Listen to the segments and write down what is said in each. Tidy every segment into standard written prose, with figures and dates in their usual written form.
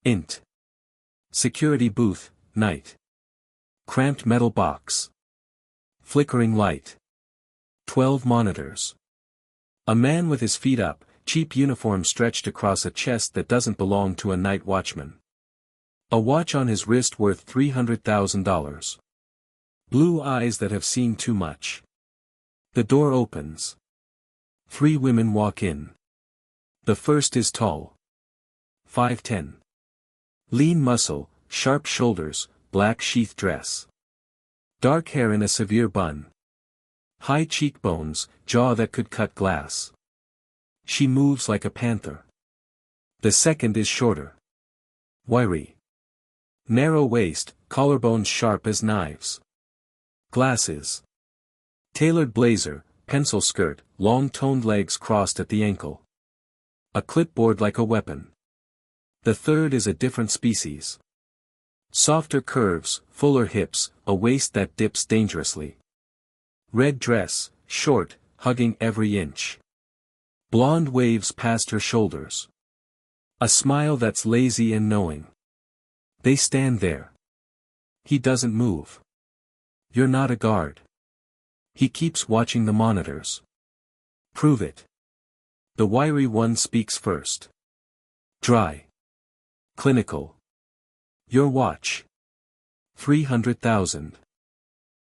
Int. Security booth, night. Cramped metal box. Flickering light. 12 monitors. A man with his feet up, cheap uniform stretched across a chest that doesn't belong to a night watchman. A watch on his wrist worth $300,000. Blue eyes that have seen too much. The door opens. 3 women walk in. The first is tall. 5'10". Lean muscle, sharp shoulders, black sheath dress. Dark hair in a severe bun. High cheekbones, jaw that could cut glass. She moves like a panther. The second is shorter. Wiry. Narrow waist, collarbones sharp as knives. Glasses. Tailored blazer, pencil skirt, long toned legs crossed at the ankle. A clipboard like a weapon. The third is a different species. Softer curves, fuller hips, a waist that dips dangerously. Red dress, short, hugging every inch. Blonde waves past her shoulders. A smile that's lazy and knowing. They stand there. He doesn't move. You're not a guard. He keeps watching the monitors. Prove it. The wiry one speaks first. Dry. Clinical. Your watch. 300,000.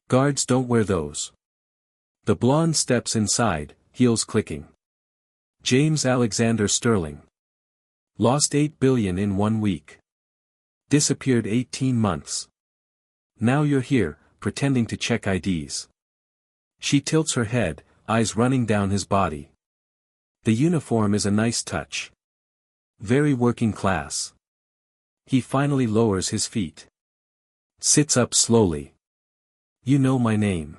Guards don't wear those. The blonde steps inside, heels clicking. James Alexander Sterling. Lost $8 billion in 1 week. Disappeared 18 months. Now you're here, pretending to check IDs. She tilts her head, eyes running down his body. The uniform is a nice touch. Very working class. He finally lowers his feet. Sits up slowly. You know my name.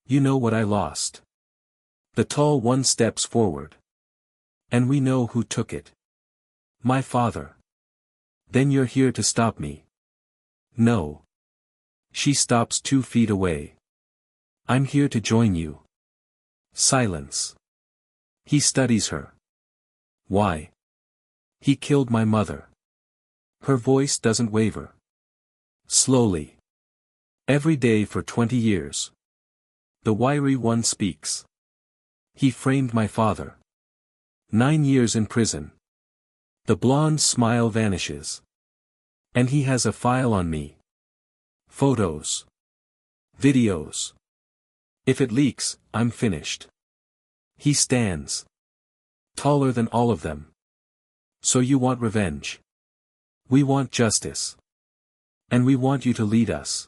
You know what I lost. The tall one steps forward. And we know who took it. My father. Then you're here to stop me. No. She stops 2 feet away. I'm here to join you. Silence. He studies her. Why? He killed my mother. Her voice doesn't waver. Slowly. Every day for 20 years. The wiry one speaks. He framed my father. 9 years in prison. The blonde smile vanishes. And he has a file on me. Photos. Videos. If it leaks, I'm finished. He stands. Taller than all of them. So you want revenge. We want justice. And we want you to lead us.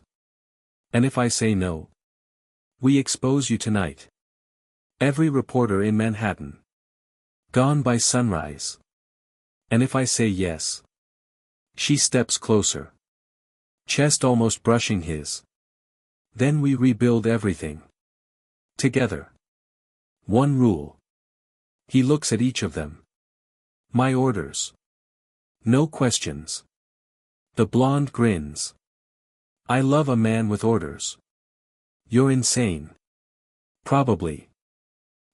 And if I say no, we expose you tonight. Every reporter in Manhattan. Gone by sunrise. And if I say yes. She steps closer. Chest almost brushing his. Then we rebuild everything. Together. One rule. He looks at each of them. My orders. No questions. The blonde grins. I love a man with orders. You're insane. Probably.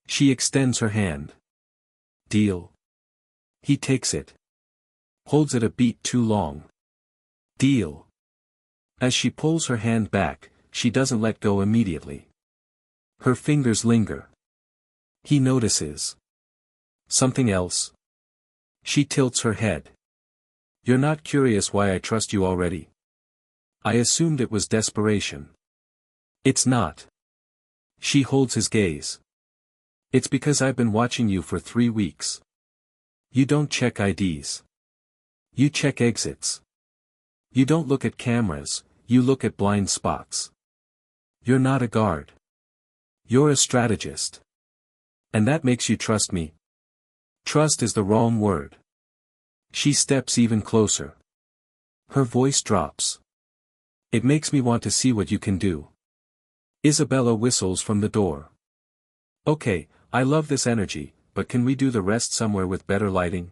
She extends her hand. Deal. He takes it. Holds it a beat too long. Deal. As she pulls her hand back, she doesn't let go immediately. Her fingers linger. He notices. Something else? She tilts her head. You're not curious why I trust you already? I assumed it was desperation. It's not. She holds his gaze. It's because I've been watching you for 3 weeks. You don't check IDs. You check exits. You don't look at cameras, you look at blind spots. You're not a guard. You're a strategist. And that makes you trust me. Trust is the wrong word. She steps even closer. Her voice drops. It makes me want to see what you can do. Isabella whistles from the door. Okay, I love this energy, but can we do the rest somewhere with better lighting?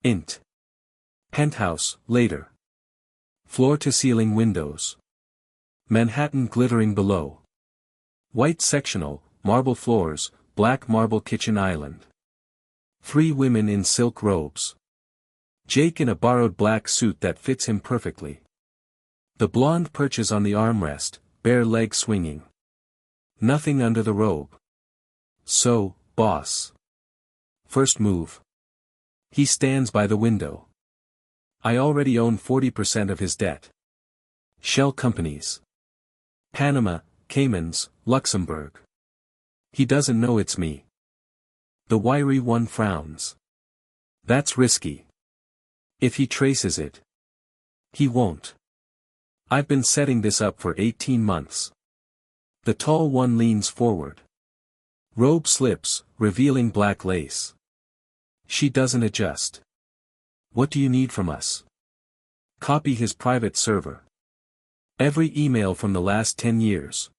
Int. Penthouse, later. Floor-to-ceiling windows. Manhattan glittering below. White sectional, marble floors, black marble kitchen island. 3 women in silk robes. Jake in a borrowed black suit that fits him perfectly. The blonde perches on the armrest, bare leg swinging. Nothing under the robe. So, boss. First move. He stands by the window. I already own 40% of his debt. Shell companies. Panama, Caymans, Luxembourg. He doesn't know it's me. The wiry one frowns. That's risky. If he traces it. He won't. I've been setting this up for 18 months. The tall one leans forward. Robe slips, revealing black lace. She doesn't adjust. What do you need from us? Copy his private server. Every email from the last 10 years.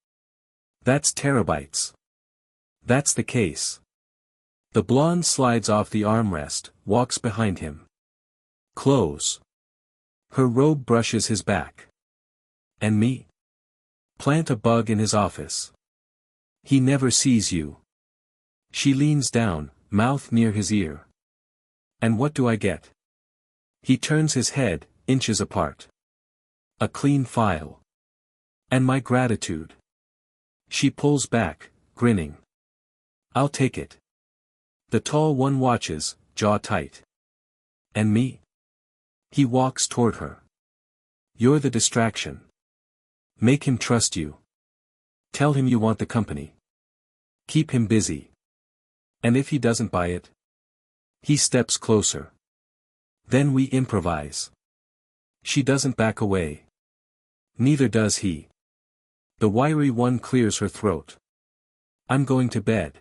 That's terabytes. That's the case. The blonde slides off the armrest, walks behind him. Close. Her robe brushes his back. And me? Plant a bug in his office. He never sees you. She leans down, mouth near his ear. And what do I get? He turns his head, inches apart. A clean file. And my gratitude. She pulls back, grinning. I'll take it. The tall one watches, jaw tight. And me? He walks toward her. You're the distraction. Make him trust you. Tell him you want the company. Keep him busy. And if he doesn't buy it? He steps closer. Then we improvise. She doesn't back away. Neither does he. The wiry one clears her throat. I'm going to bed.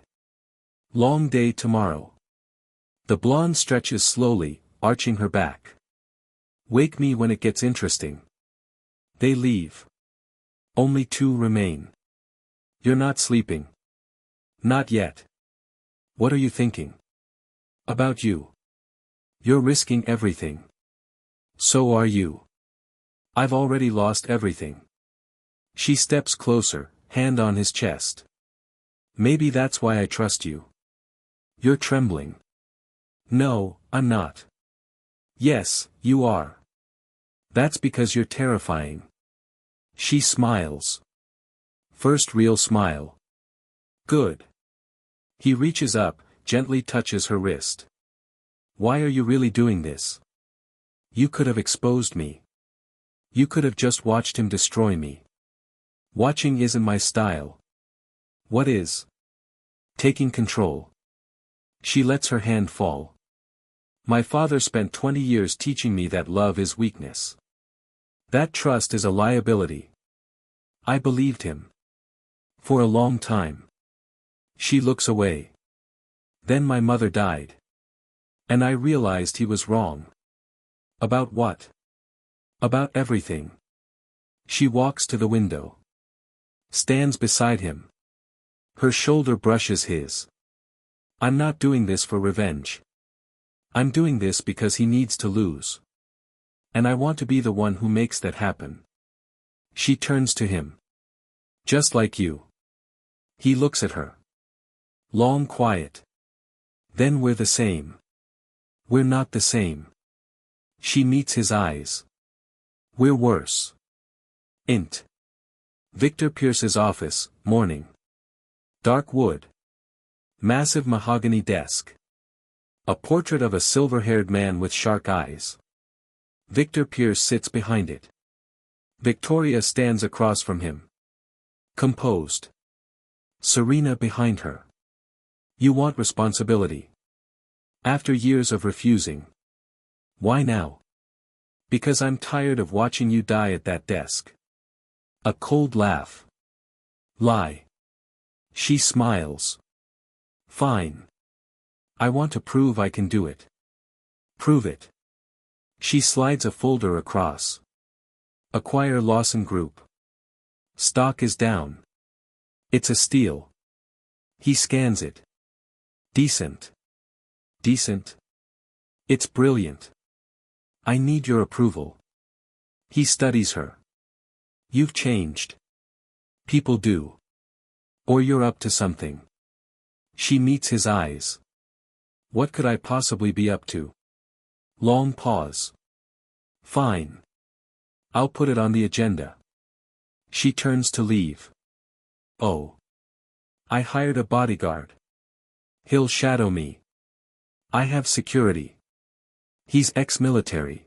Long day tomorrow. The blonde stretches slowly, arching her back. Wake me when it gets interesting. They leave. Only two remain. You're not sleeping. Not yet. What are you thinking? About you. You're risking everything. So are you. I've already lost everything. She steps closer, hand on his chest. Maybe that's why I trust you. You're trembling. No, I'm not. Yes, you are. That's because you're terrifying. She smiles. First real smile. Good. He reaches up, gently touches her wrist. Why are you really doing this? You could have exposed me. You could have just watched him destroy me. Watching isn't my style. What is? Taking control. She lets her hand fall. My father spent 20 years teaching me that love is weakness. That trust is a liability. I believed him. For a long time. She looks away. Then my mother died. And I realized he was wrong. About what? About everything. She walks to the window. Stands beside him. Her shoulder brushes his. I'm not doing this for revenge. I'm doing this because he needs to lose. And I want to be the one who makes that happen. She turns to him. Just like you. He looks at her. Long quiet. Then we're the same. We're not the same. She meets his eyes. We're worse. Int. Victor Pierce's office, morning. Dark wood. Massive mahogany desk. A portrait of a silver-haired man with shark eyes. Victor Pierce sits behind it. Victoria stands across from him. Composed. Serena behind her. You want responsibility. After years of refusing. Why now? Because I'm tired of watching you die at that desk. A cold laugh. Lie. She smiles. Fine. I want to prove I can do it. Prove it. She slides a folder across. Acquire Lawson Group. Stock is down. It's a steal. He scans it. Decent. Decent. It's brilliant. I need your approval. He studies her. You've changed. People do. Or you're up to something. She meets his eyes. What could I possibly be up to? Long pause. Fine. I'll put it on the agenda. She turns to leave. Oh. I hired a bodyguard. He'll shadow me. I have security. He's ex-military.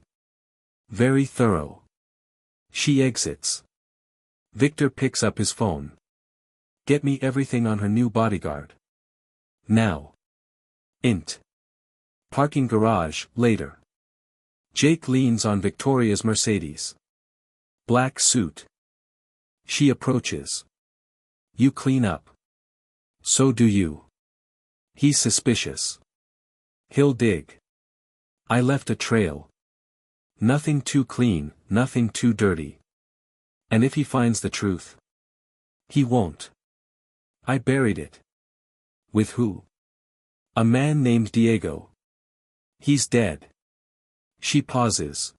Very thorough. She exits. Victor picks up his phone. Get me everything on her new bodyguard. Now. Int. Parking garage, later. Jake leans on Victoria's Mercedes. Black suit. She approaches. You clean up. So do you. He's suspicious. He'll dig. I left a trail. Nothing too clean, nothing too dirty. And if he finds the truth? He won't. I buried it. With who? A man named Diego. He's dead. She pauses.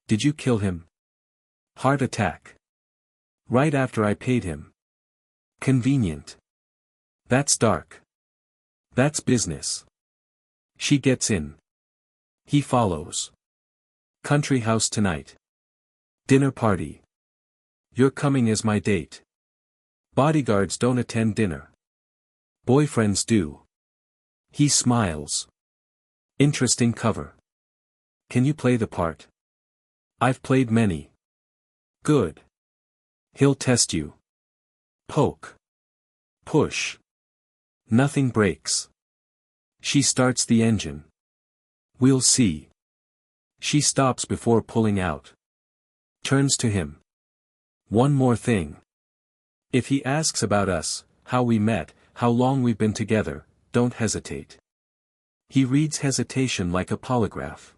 Did you kill him? Heart attack. Right after I paid him. Convenient. That's dark. That's business. She gets in. He follows. Country house tonight. Dinner party. You're coming as my date. Bodyguards don't attend dinner. Boyfriends do. He smiles. Interesting cover. Can you play the part? I've played many. Good. He'll test you. Poke. Push. Nothing breaks. She starts the engine. We'll see. She stops before pulling out. Turns to him. One more thing. If he asks about us, how we met, how long we've been together, don't hesitate. He reads hesitation like a polygraph.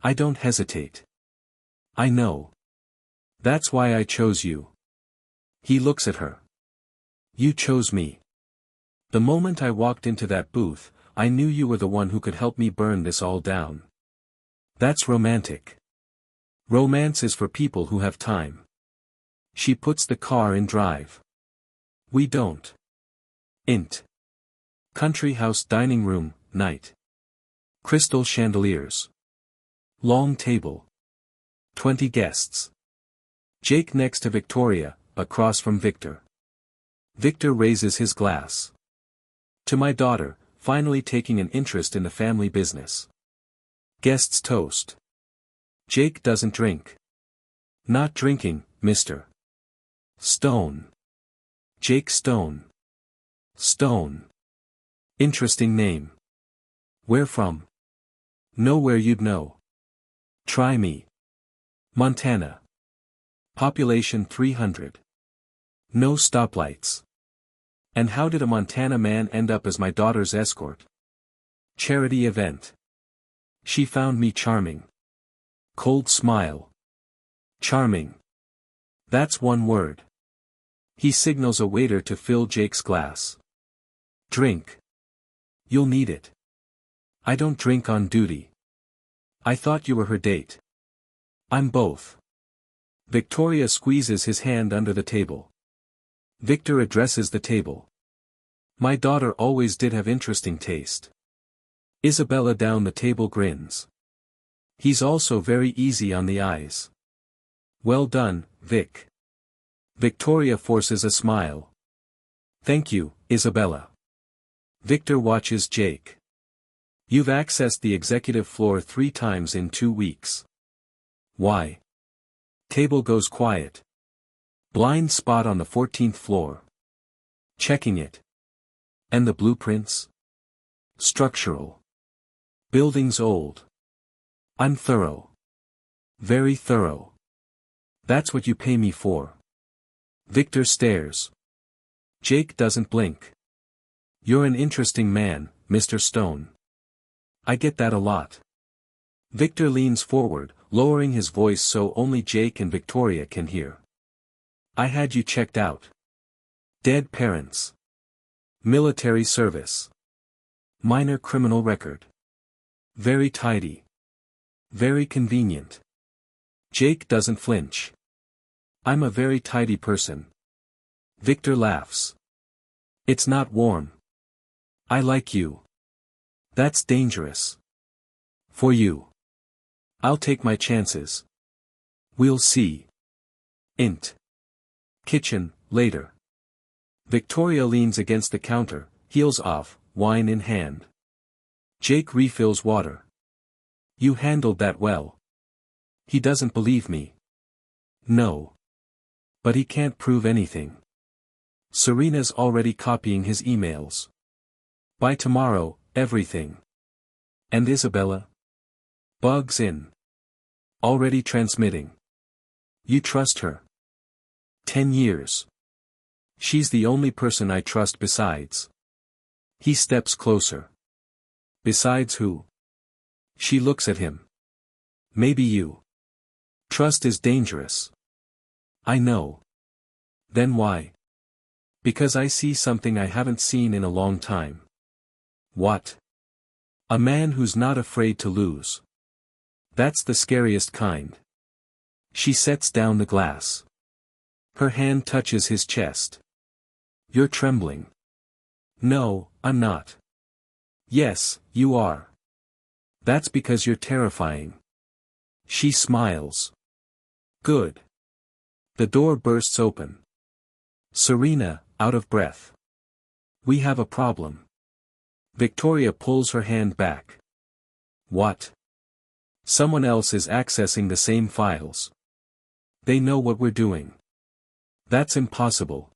I don't hesitate. I know. That's why I chose you. He looks at her. You chose me. The moment I walked into that booth, I knew you were the one who could help me burn this all down. That's romantic. Romance is for people who have time. She puts the car in drive. We don't. Int. Country house dining room, night. Crystal chandeliers. Long table. 20 guests. Jake next to Victoria, across from Victor. Victor raises his glass. To my daughter, finally taking an interest in the family business. Guests toast. Jake doesn't drink. Not drinking, Mr. Stone. Jake Stone. Stone. Interesting name. Where from? Nowhere you'd know. Try me. Montana. Population 300. No stoplights. And how did a Montana man end up as my daughter's escort? Charity event. She found me charming. Cold smile. Charming. That's one word. He signals a waiter to fill Jake's glass. Drink. You'll need it. I don't drink on duty. I thought you were her date. I'm both. Victoria squeezes his hand under the table. Victor addresses the table. My daughter always did have interesting taste. Isabella down the table grins. He's also very easy on the eyes. Well done, Vic. Victoria forces a smile. Thank you, Isabella. Victor watches Jake. You've accessed the executive floor 3 times in 2 weeks. Why? Table goes quiet. Blind spot on the 14th floor. Checking it. And the blueprints? Structural. Building's old. I'm thorough. Very thorough. That's what you pay me for. Victor stares. Jake doesn't blink. You're an interesting man, Mr. Stone. I get that a lot. Victor leans forward, lowering his voice so only Jake and Victoria can hear. I had you checked out. Dead parents. Military service. Minor criminal record. Very tidy. Very convenient. Jake doesn't flinch. I'm a very tidy person. Victor laughs. It's not warm. I like you. That's dangerous. For you. I'll take my chances. We'll see. Int. Kitchen, later. Victoria leans against the counter, heels off, wine in hand. Jake refills water. You handled that well. He doesn't believe me. No. But he can't prove anything. Serena's already copying his emails. By tomorrow, everything. And Isabella? Bugs in. Already transmitting. You trust her? 10 years. She's the only person I trust besides. He steps closer. Besides who? She looks at him. Maybe you. Trust is dangerous. I know. Then why? Because I see something I haven't seen in a long time. What? A man who's not afraid to lose. That's the scariest kind. She sets down the glass. Her hand touches his chest. You're trembling. No, I'm not. Yes, you are. That's because you're terrifying. She smiles. Good. The door bursts open. Serena, out of breath. We have a problem. Victoria pulls her hand back. What? Someone else is accessing the same files. They know what we're doing. That's impossible.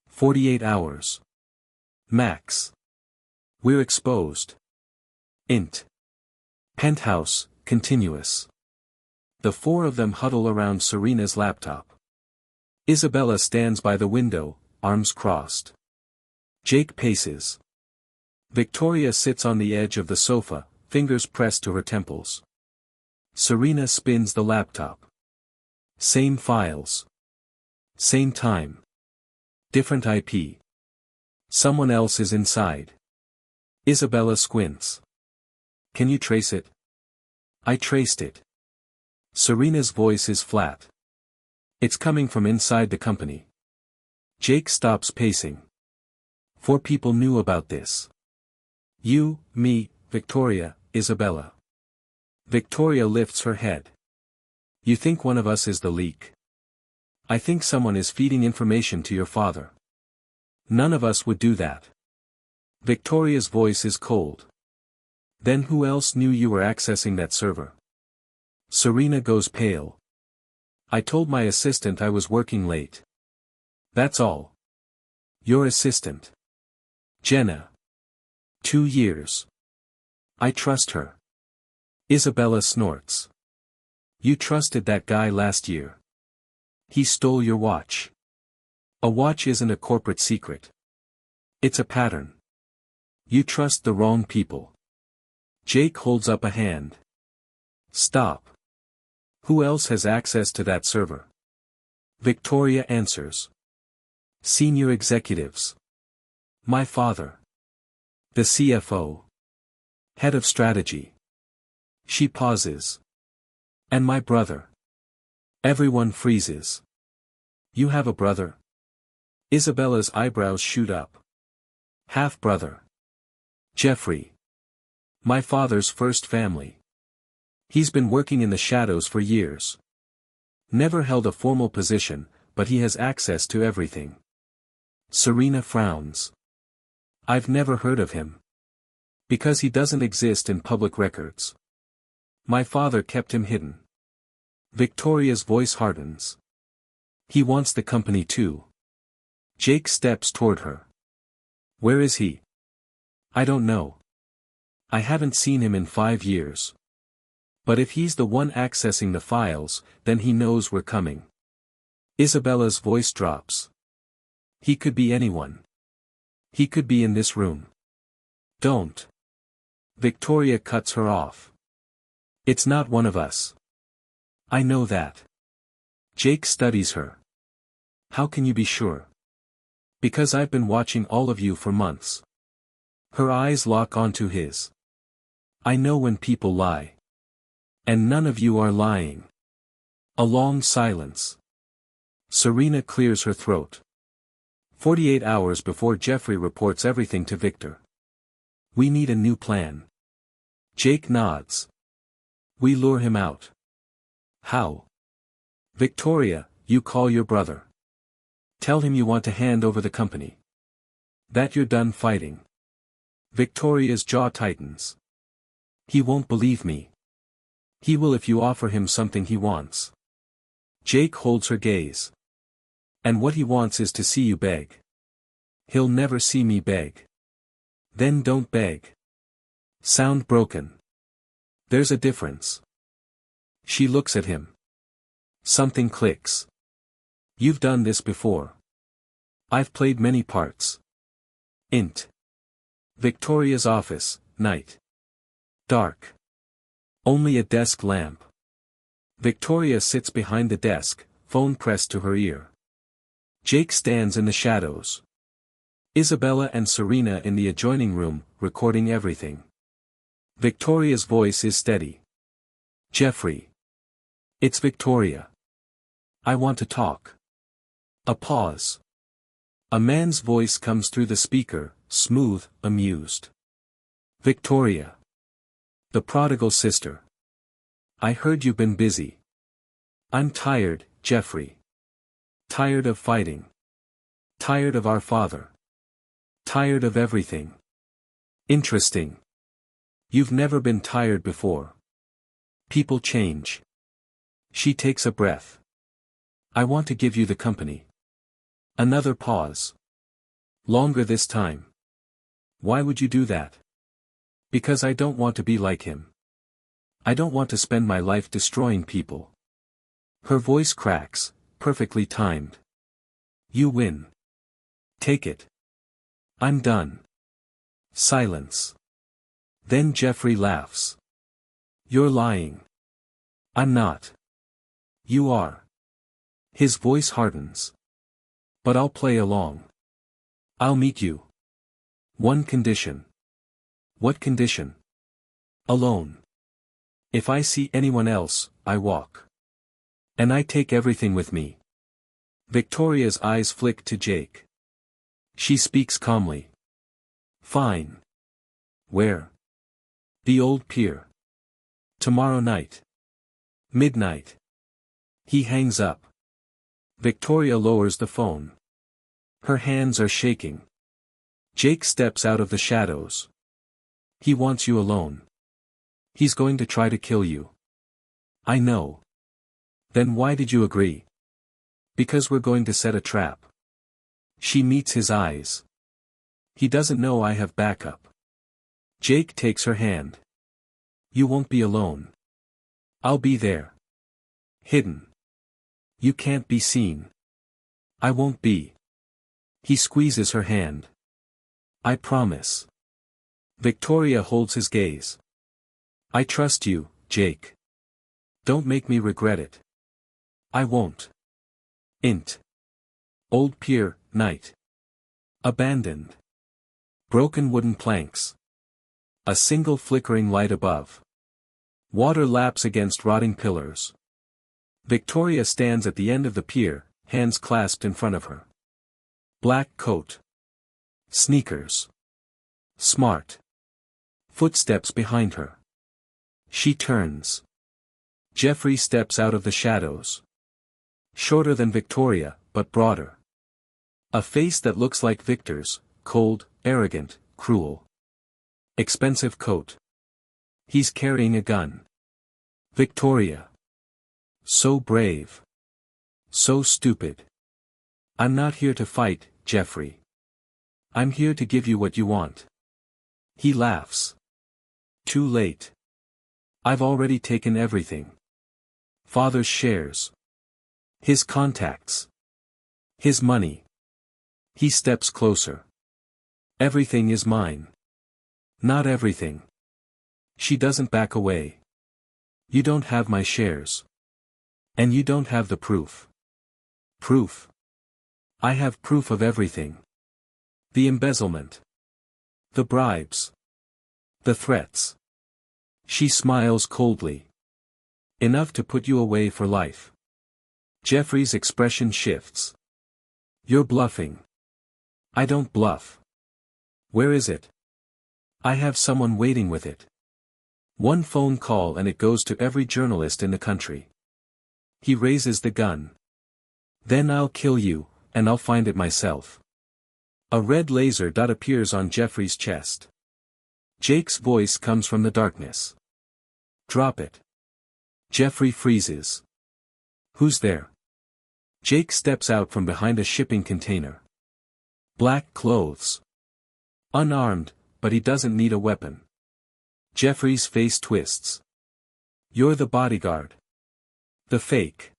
48 hours. Max. We're exposed. Int. Penthouse, continuous. The four of them huddle around Serena's laptop. Isabella stands by the window, arms crossed. Jake paces. Victoria sits on the edge of the sofa, fingers pressed to her temples. Serena spins the laptop. Same files. Same time. Different IP. Someone else is inside. Isabella squints. Can you trace it? I traced it. Serena's voice is flat. It's coming from inside the company. Jake stops pacing. 4 people knew about this. You, me, Victoria, Isabella. Victoria lifts her head. You think one of us is the leak? I think someone is feeding information to your father. None of us would do that. Victoria's voice is cold. Then who else knew you were accessing that server? Serena goes pale. I told my assistant I was working late. That's all. Your assistant. Jenna. 2 years. I trust her. Isabella snorts. You trusted that guy last year. He stole your watch. A watch isn't a corporate secret. It's a pattern. You trust the wrong people. Jake holds up a hand. Stop. Who else has access to that server? Victoria answers. Senior executives. My father. The CFO. Head of strategy. She pauses. And my brother. Everyone freezes. You have a brother? Isabella's eyebrows shoot up. Half-brother. Jeffrey. My father's first family. He's been working in the shadows for years. Never held a formal position, but he has access to everything. Serena frowns. I've never heard of him. Because he doesn't exist in public records. My father kept him hidden. Victoria's voice hardens. He wants the company too. Jake steps toward her. Where is he? I don't know. I haven't seen him in 5 years. But if he's the one accessing the files, then he knows we're coming. Isabella's voice drops. He could be anyone. He could be in this room. Don't. Victoria cuts her off. It's not one of us. I know that. Jake studies her. How can you be sure? Because I've been watching all of you for months. Her eyes lock onto his. I know when people lie. And none of you are lying. A long silence. Serena clears her throat. 48 hours before Jeffrey reports everything to Victor. We need a new plan. Jake nods. We lure him out. How? Victoria, you call your brother. Tell him you want to hand over the company. That you're done fighting. Victoria's jaw tightens. He won't believe me. He will if you offer him something he wants. Jake holds her gaze. And what he wants is to see you beg. He'll never see me beg. Then don't beg. Sound broken. There's a difference. She looks at him. Something clicks. You've done this before. I've played many parts. Int. Victoria's office, night. Dark. Only a desk lamp. Victoria sits behind the desk, phone pressed to her ear. Jake stands in the shadows. Isabella and Serena in the adjoining room, recording everything. Victoria's voice is steady. Jeffrey. It's Victoria. I want to talk. A pause. A man's voice comes through the speaker, smooth, amused. Victoria. The prodigal sister. I heard you've been busy. I'm tired, Jeffrey. Tired of fighting. Tired of our father. Tired of everything. Interesting. You've never been tired before. People change. She takes a breath. I want to give you the company. Another pause. Longer this time. Why would you do that? Because I don't want to be like him. I don't want to spend my life destroying people. Her voice cracks, perfectly timed. You win. Take it. I'm done. Silence. Then Jeffrey laughs. You're lying. I'm not. You are. His voice hardens. But I'll play along. I'll meet you. One condition. What condition? Alone. If I see anyone else, I walk. And I take everything with me. Victoria's eyes flick to Jake. She speaks calmly. Fine. Where? The old pier. Tomorrow night. Midnight. He hangs up. Victoria lowers the phone. Her hands are shaking. Jake steps out of the shadows. He wants you alone. He's going to try to kill you. I know. Then why did you agree? Because we're going to set a trap. She meets his eyes. He doesn't know I have backup. Jake takes her hand. You won't be alone. I'll be there. Hidden. You can't be seen. I won't be. He squeezes her hand. I promise. Victoria holds his gaze. I trust you, Jake. Don't make me regret it. I won't. Int. Old pier, night. Abandoned. Broken wooden planks. A single flickering light above. Water laps against rotting pillars. Victoria stands at the end of the pier, hands clasped in front of her. Black coat. Sneakers. Smart. Footsteps behind her. She turns. Jeffrey steps out of the shadows. Shorter than Victoria, but broader. A face that looks like Victor's, cold, arrogant, cruel. Expensive coat. He's carrying a gun. Victoria. So brave. So stupid. I'm not here to fight, Jeffrey. I'm here to give you what you want. He laughs. Too late. I've already taken everything. Father's shares. His contacts. His money. He steps closer. Everything is mine. Not everything. She doesn't back away. You don't have my shares. And you don't have the proof. Proof. I have proof of everything. The embezzlement. The bribes. The threats. She smiles coldly. Enough to put you away for life. Jeffrey's expression shifts. You're bluffing. I don't bluff. Where is it? I have someone waiting with it. One phone call and it goes to every journalist in the country. He raises the gun. Then I'll kill you, and I'll find it myself. A red laser dot appears on Jeffrey's chest. Jake's voice comes from the darkness. Drop it. Jeffrey freezes. Who's there? Jake steps out from behind a shipping container. Black clothes. Unarmed, but he doesn't need a weapon. Jeffrey's face twists. You're the bodyguard. The fake.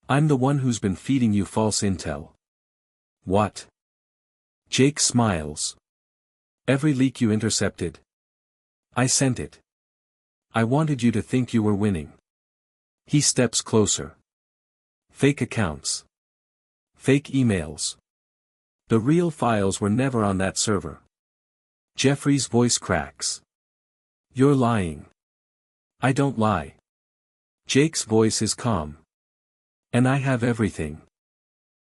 I'm the one who's been feeding you false intel. What? Jake smiles. Every leak you intercepted. I sent it. I wanted you to think you were winning. He steps closer. Fake accounts. Fake emails. The real files were never on that server. Jeffrey's voice cracks. You're lying. I don't lie. Jake's voice is calm. And I have everything.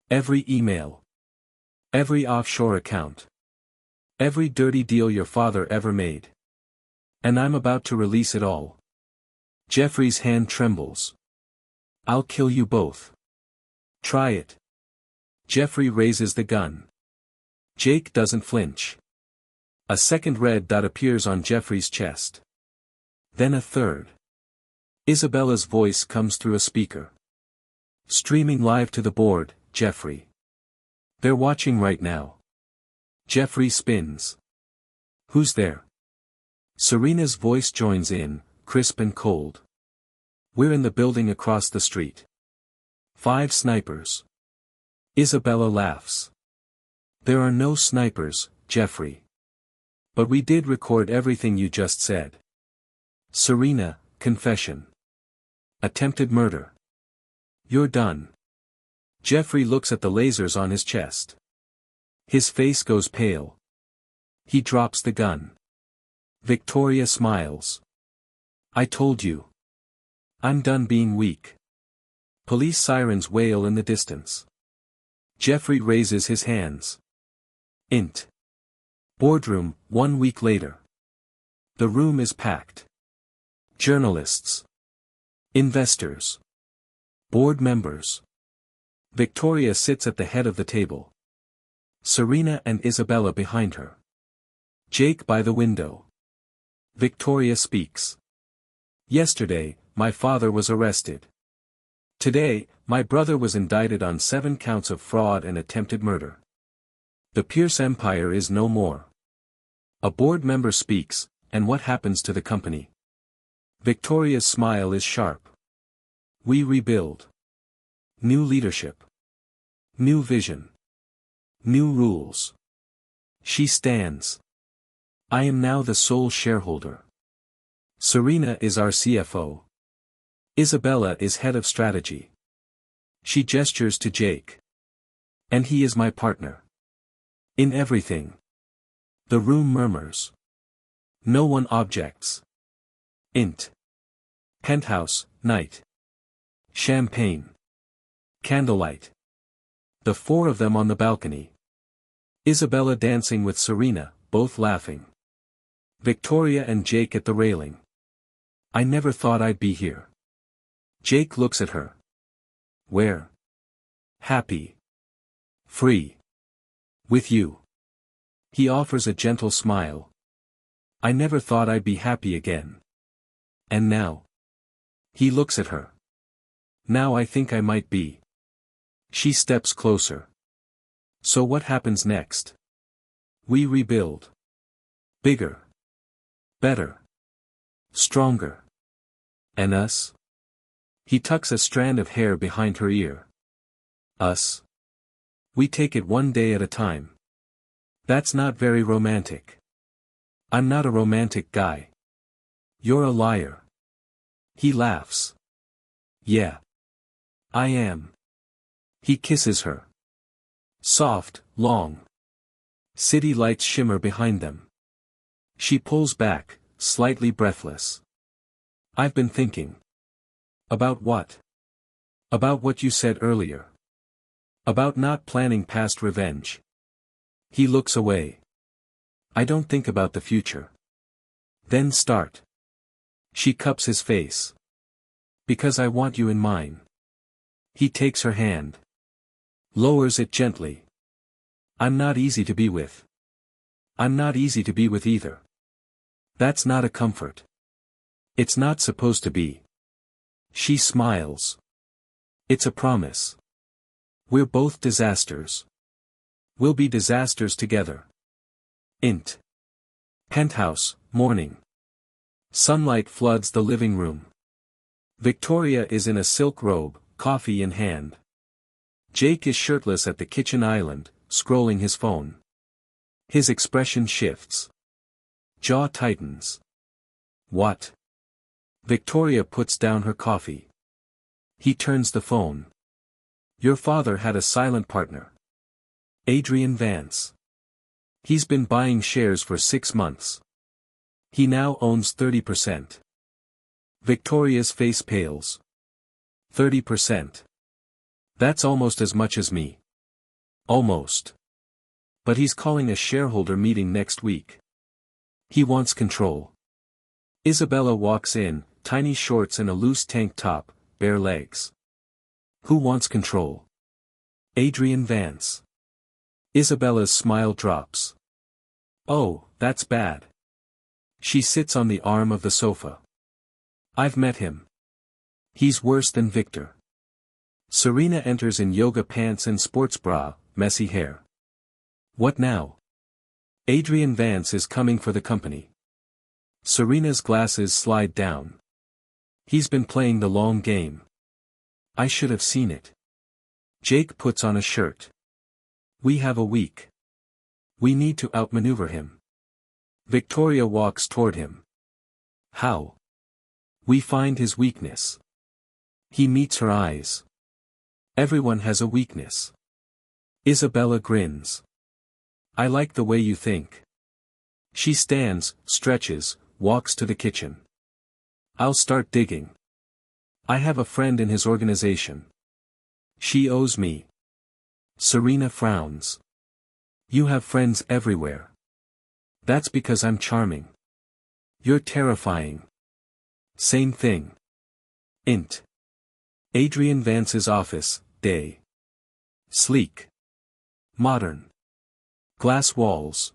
Every email. Every offshore account. Every dirty deal your father ever made. And I'm about to release it all. Jeffrey's hand trembles. I'll kill you both. Try it. Jeffrey raises the gun. Jake doesn't flinch. A second red dot appears on Jeffrey's chest. Then a third. Isabella's voice comes through a speaker. Streaming live to the board, Jeffrey. They're watching right now. Jeffrey spins. Who's there? Serena's voice joins in, crisp and cold. We're in the building across the street. 5 snipers. Isabella laughs. There are no snipers, Jeffrey. But we did record everything you just said. Serena, confession. Attempted murder. You're done. Jeffrey looks at the lasers on his chest. His face goes pale. He drops the gun. Victoria smiles. I told you. I'm done being weak. Police sirens wail in the distance. Jeffrey raises his hands. Int. Boardroom, 1 week later. The room is packed. Journalists. Investors. Board members. Victoria sits at the head of the table. Serena and Isabella behind her. Jake by the window. Victoria speaks. Yesterday, my father was arrested. Today, my brother was indicted on 7 counts of fraud and attempted murder. The Pierce empire is no more. A board member speaks, and what happens to the company? Victoria's smile is sharp. We rebuild. New leadership. New vision. New rules. She stands. I am now the sole shareholder. Serena is our CFO. Isabella is head of strategy. She gestures to Jake. And he is my partner. In everything. The room murmurs. No one objects. Int. Penthouse, night. Champagne. Candlelight. The 4 of them on the balcony. Isabella dancing with Serena, both laughing. Victoria and Jake at the railing. I never thought I'd be here. Jake looks at her. Where? Happy. Free. With you. He offers a gentle smile. I never thought I'd be happy again. And now? He looks at her. Now I think I might be. She steps closer. So what happens next? We rebuild. Bigger. Better. Stronger. And us? He tucks a strand of hair behind her ear. Us? We take it one day at a time. That's not very romantic. I'm not a romantic guy. You're a liar. He laughs. Yeah. I am. He kisses her. Soft, long. City lights shimmer behind them. She pulls back, slightly breathless. I've been thinking. About what? About what you said earlier. About not planning past revenge. He looks away. I don't think about the future. Then start. She cups his face. Because I want you in mine. He takes her hand. Lowers it gently. I'm not easy to be with. I'm not easy to be with either. That's not a comfort. It's not supposed to be. She smiles. It's a promise. We're both disasters. We'll be disasters together. Int. Penthouse, morning. Sunlight floods the living room. Victoria is in a silk robe, coffee in hand. Jake is shirtless at the kitchen island, scrolling his phone. His expression shifts. Jaw tightens. What? Victoria puts down her coffee. He turns the phone. Your father had a silent partner. Adrian Vance. He's been buying shares for 6 months. He now owns 30%. Victoria's face pales. 30%. That's almost as much as me. Almost. But he's calling a shareholder meeting next week. He wants control. Isabella walks in, tiny shorts and a loose tank top, bare legs. Who wants control? Adrian Vance. Isabella's smile drops. Oh, that's bad. She sits on the arm of the sofa. I've met him. He's worse than Victor. Serena enters in yoga pants and sports bra, messy hair. What now? Adrian Vance is coming for the company. Serena's glasses slide down. He's been playing the long game. I should have seen it. Jake puts on a shirt. We have a week. We need to outmaneuver him. Victoria walks toward him. How? We find his weakness. He meets her eyes. Everyone has a weakness. Isabella grins. I like the way you think. She stands, stretches, walks to the kitchen. I'll start digging. I have a friend in his organization. She owes me. Serena frowns. You have friends everywhere. That's because I'm charming. You're terrifying. Same thing. Int. Adrian Vance's office, day. Sleek. Modern. Glass walls.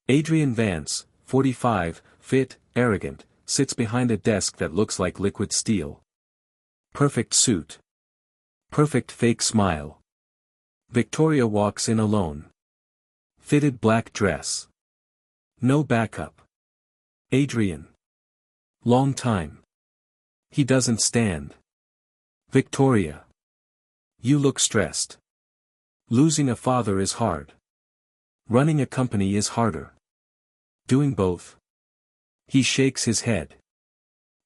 Adrian Vance, 45, fit, arrogant, sits behind a desk that looks like liquid steel. Perfect suit. Perfect fake smile. Victoria walks in alone. Fitted black dress. No backup. Adrian. Long time. He doesn't stand. Victoria. You look stressed. Losing a father is hard. Running a company is harder. Doing both. He shakes his head.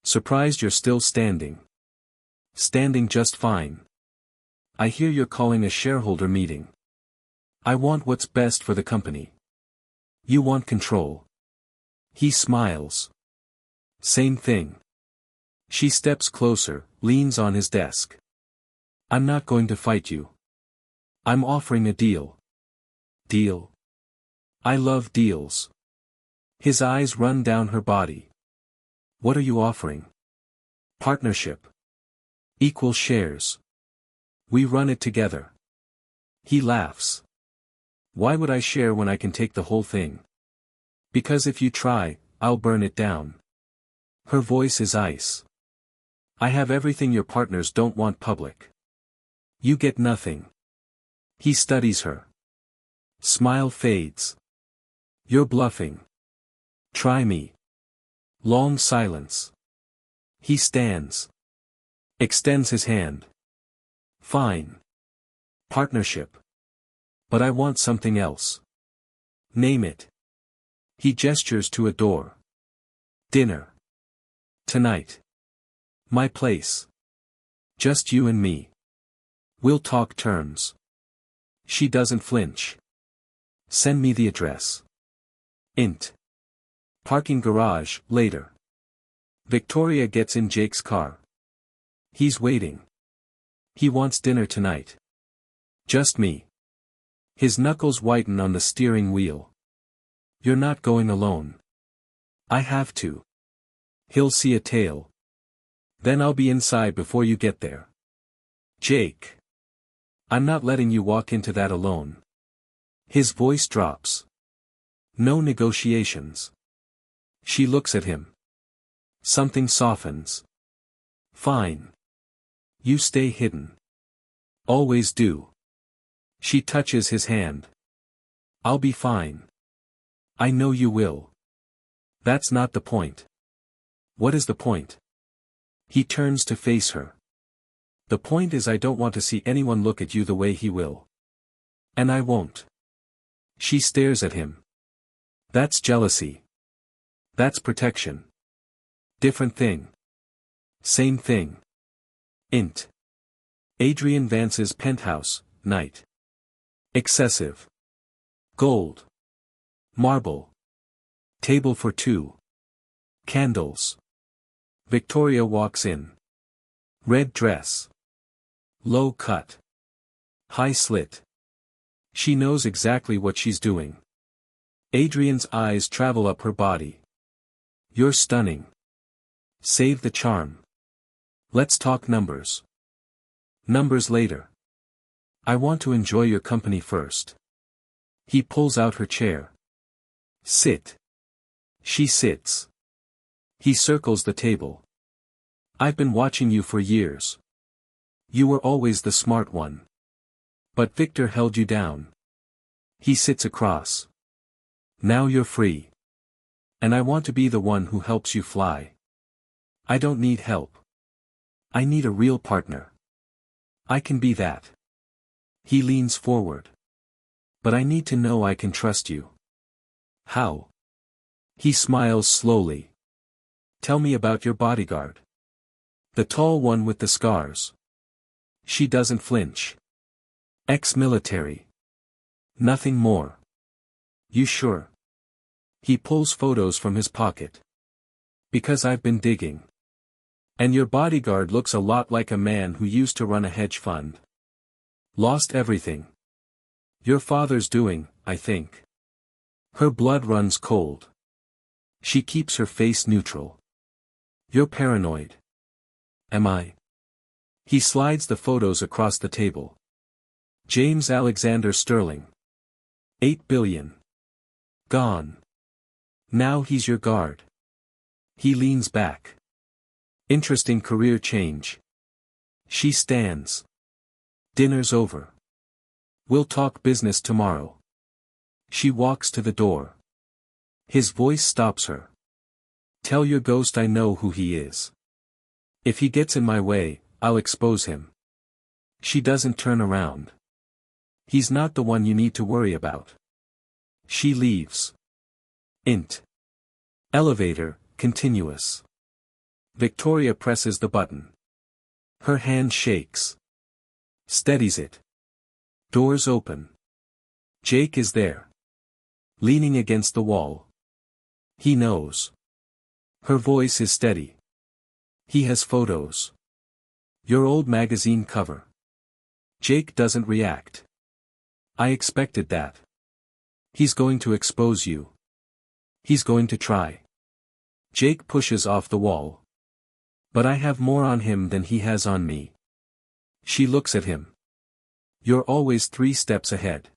Surprised you're still standing. Standing just fine. I hear you're calling a shareholder meeting. I want what's best for the company. You want control. He smiles. Same thing. She steps closer, leans on his desk. I'm not going to fight you. I'm offering a deal. Deal? I love deals. His eyes run down her body. What are you offering? Partnership. Equal shares. We run it together. He laughs. Why would I share when I can take the whole thing? Because if you try, I'll burn it down. Her voice is ice. I have everything your partners don't want public. You get nothing. He studies her. Smile fades. You're bluffing. Try me. Long silence. He stands. Extends his hand. Fine. Partnership. But I want something else. Name it. He gestures to a door. Dinner. Tonight. My place. Just you and me. We'll talk terms. She doesn't flinch. Send me the address. Int. Parking garage, later. Victoria gets in Jake's car. He's waiting. He wants dinner tonight. Just me. His knuckles whiten on the steering wheel. You're not going alone. I have to. He'll see a tail. Then I'll be inside before you get there. Jake. I'm not letting you walk into that alone. His voice drops. No negotiations. She looks at him. Something softens. Fine. You stay hidden. Always do. She touches his hand. I'll be fine. I know you will. That's not the point. What is the point? He turns to face her. The point is I don't want to see anyone look at you the way he will. And I won't. She stares at him. That's jealousy. That's protection. Different thing. Same thing. Int. Adrian Vance's penthouse, night. Excessive. Gold. Marble. Table for two. Candles. Victoria walks in. Red dress. Low cut. High slit. She knows exactly what she's doing. Adrian's eyes travel up her body. You're stunning. Save the charm. Let's talk numbers. Numbers later. I want to enjoy your company first. He pulls out her chair. Sit. She sits. He circles the table. I've been watching you for years. You were always the smart one. But Victor held you down. He sits across. Now you're free. And I want to be the one who helps you fly. I don't need help. I need a real partner. I can be that. He leans forward. But I need to know I can trust you. How? He smiles slowly. Tell me about your bodyguard. The tall one with the scars. She doesn't flinch. Ex-military. Nothing more. You sure? He pulls photos from his pocket. Because I've been digging. And your bodyguard looks a lot like a man who used to run a hedge fund. Lost everything. Your father's doing, I think. Her blood runs cold. She keeps her face neutral. You're paranoid. Am I? He slides the photos across the table. James Alexander Sterling. 8 billion. Gone. Now he's your guard. He leans back. Interesting career change. She stands. Dinner's over. We'll talk business tomorrow. She walks to the door. His voice stops her. Tell your ghost I know who he is. If he gets in my way, I'll expose him. She doesn't turn around. He's not the one you need to worry about. She leaves. Int. Elevator, continuous. Victoria presses the button. Her hand shakes. Steadies it. Doors open. Jake is there. Leaning against the wall. He knows. Her voice is steady. He has photos. Your old magazine cover. Jake doesn't react. I expected that. He's going to expose you. He's going to try. Jake pushes off the wall. But I have more on him than he has on me. She looks at him. You're always 3 steps ahead.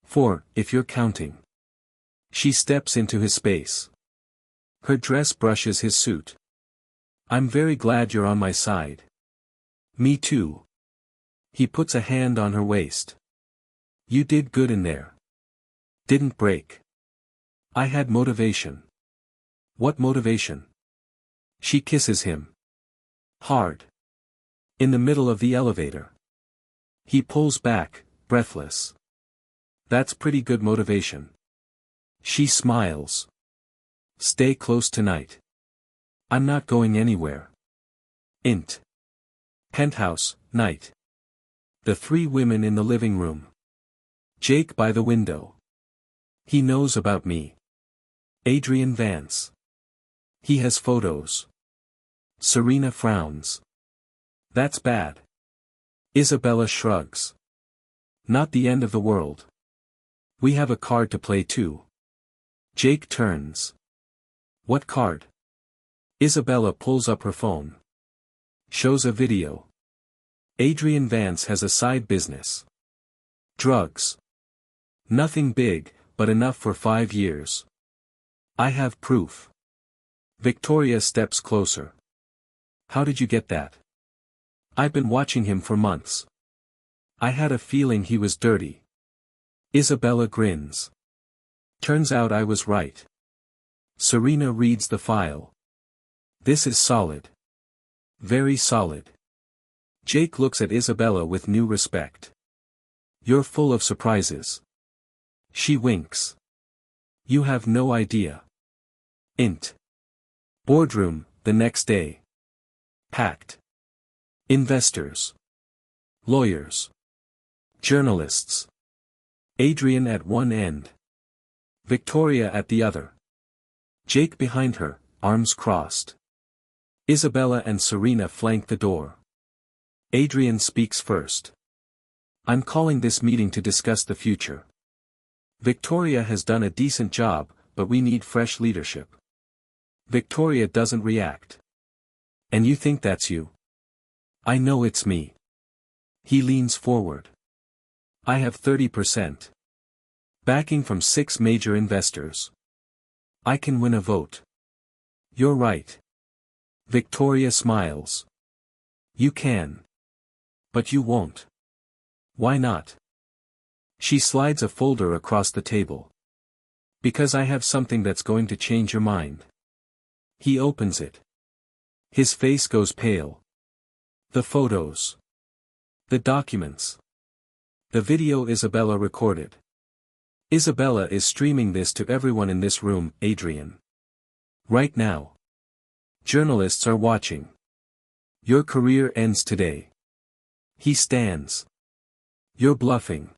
4, if you're counting. She steps into his space. Her dress brushes his suit. I'm very glad you're on my side. Me too. He puts a hand on her waist. You did good in there. Didn't break. I had motivation. What motivation? She kisses him. Hard. In the middle of the elevator. He pulls back, breathless. That's pretty good motivation. She smiles. Stay close tonight. I'm not going anywhere. Int. Penthouse, night. The 3 women in the living room. Jake by the window. He knows about me. Adrian Vance. He has photos. Serena frowns. That's bad. Isabella shrugs. Not the end of the world. We have a card to play too. Jake turns. What card? Isabella pulls up her phone. Shows a video. Adrian Vance has a side business. Drugs. Nothing big, but enough for 5 years. I have proof. Victoria steps closer. How did you get that? I've been watching him for months. I had a feeling he was dirty. Isabella grins. Turns out I was right. Serena reads the file. This is solid. Very solid. Jake looks at Isabella with new respect. You're full of surprises. She winks. You have no idea. Int. Boardroom, the next day. Packed. Investors. Lawyers. Journalists. Adrian at one end. Victoria at the other. Jake behind her, arms crossed. Isabella and Serena flank the door. Adrian speaks first. I'm calling this meeting to discuss the future. Victoria has done a decent job, but we need fresh leadership. Victoria doesn't react. And you think that's you? I know it's me. He leans forward. I have 30%. Backing from 6 major investors. I can win a vote. You're right. Victoria smiles. You can. But you won't. Why not? She slides a folder across the table. Because I have something that's going to change your mind. He opens it. His face goes pale. The photos. The documents. The video Isabella recorded. Isabella is streaming this to everyone in this room, Adrian. Right now. Journalists are watching. Your career ends today. He stands. You're bluffing.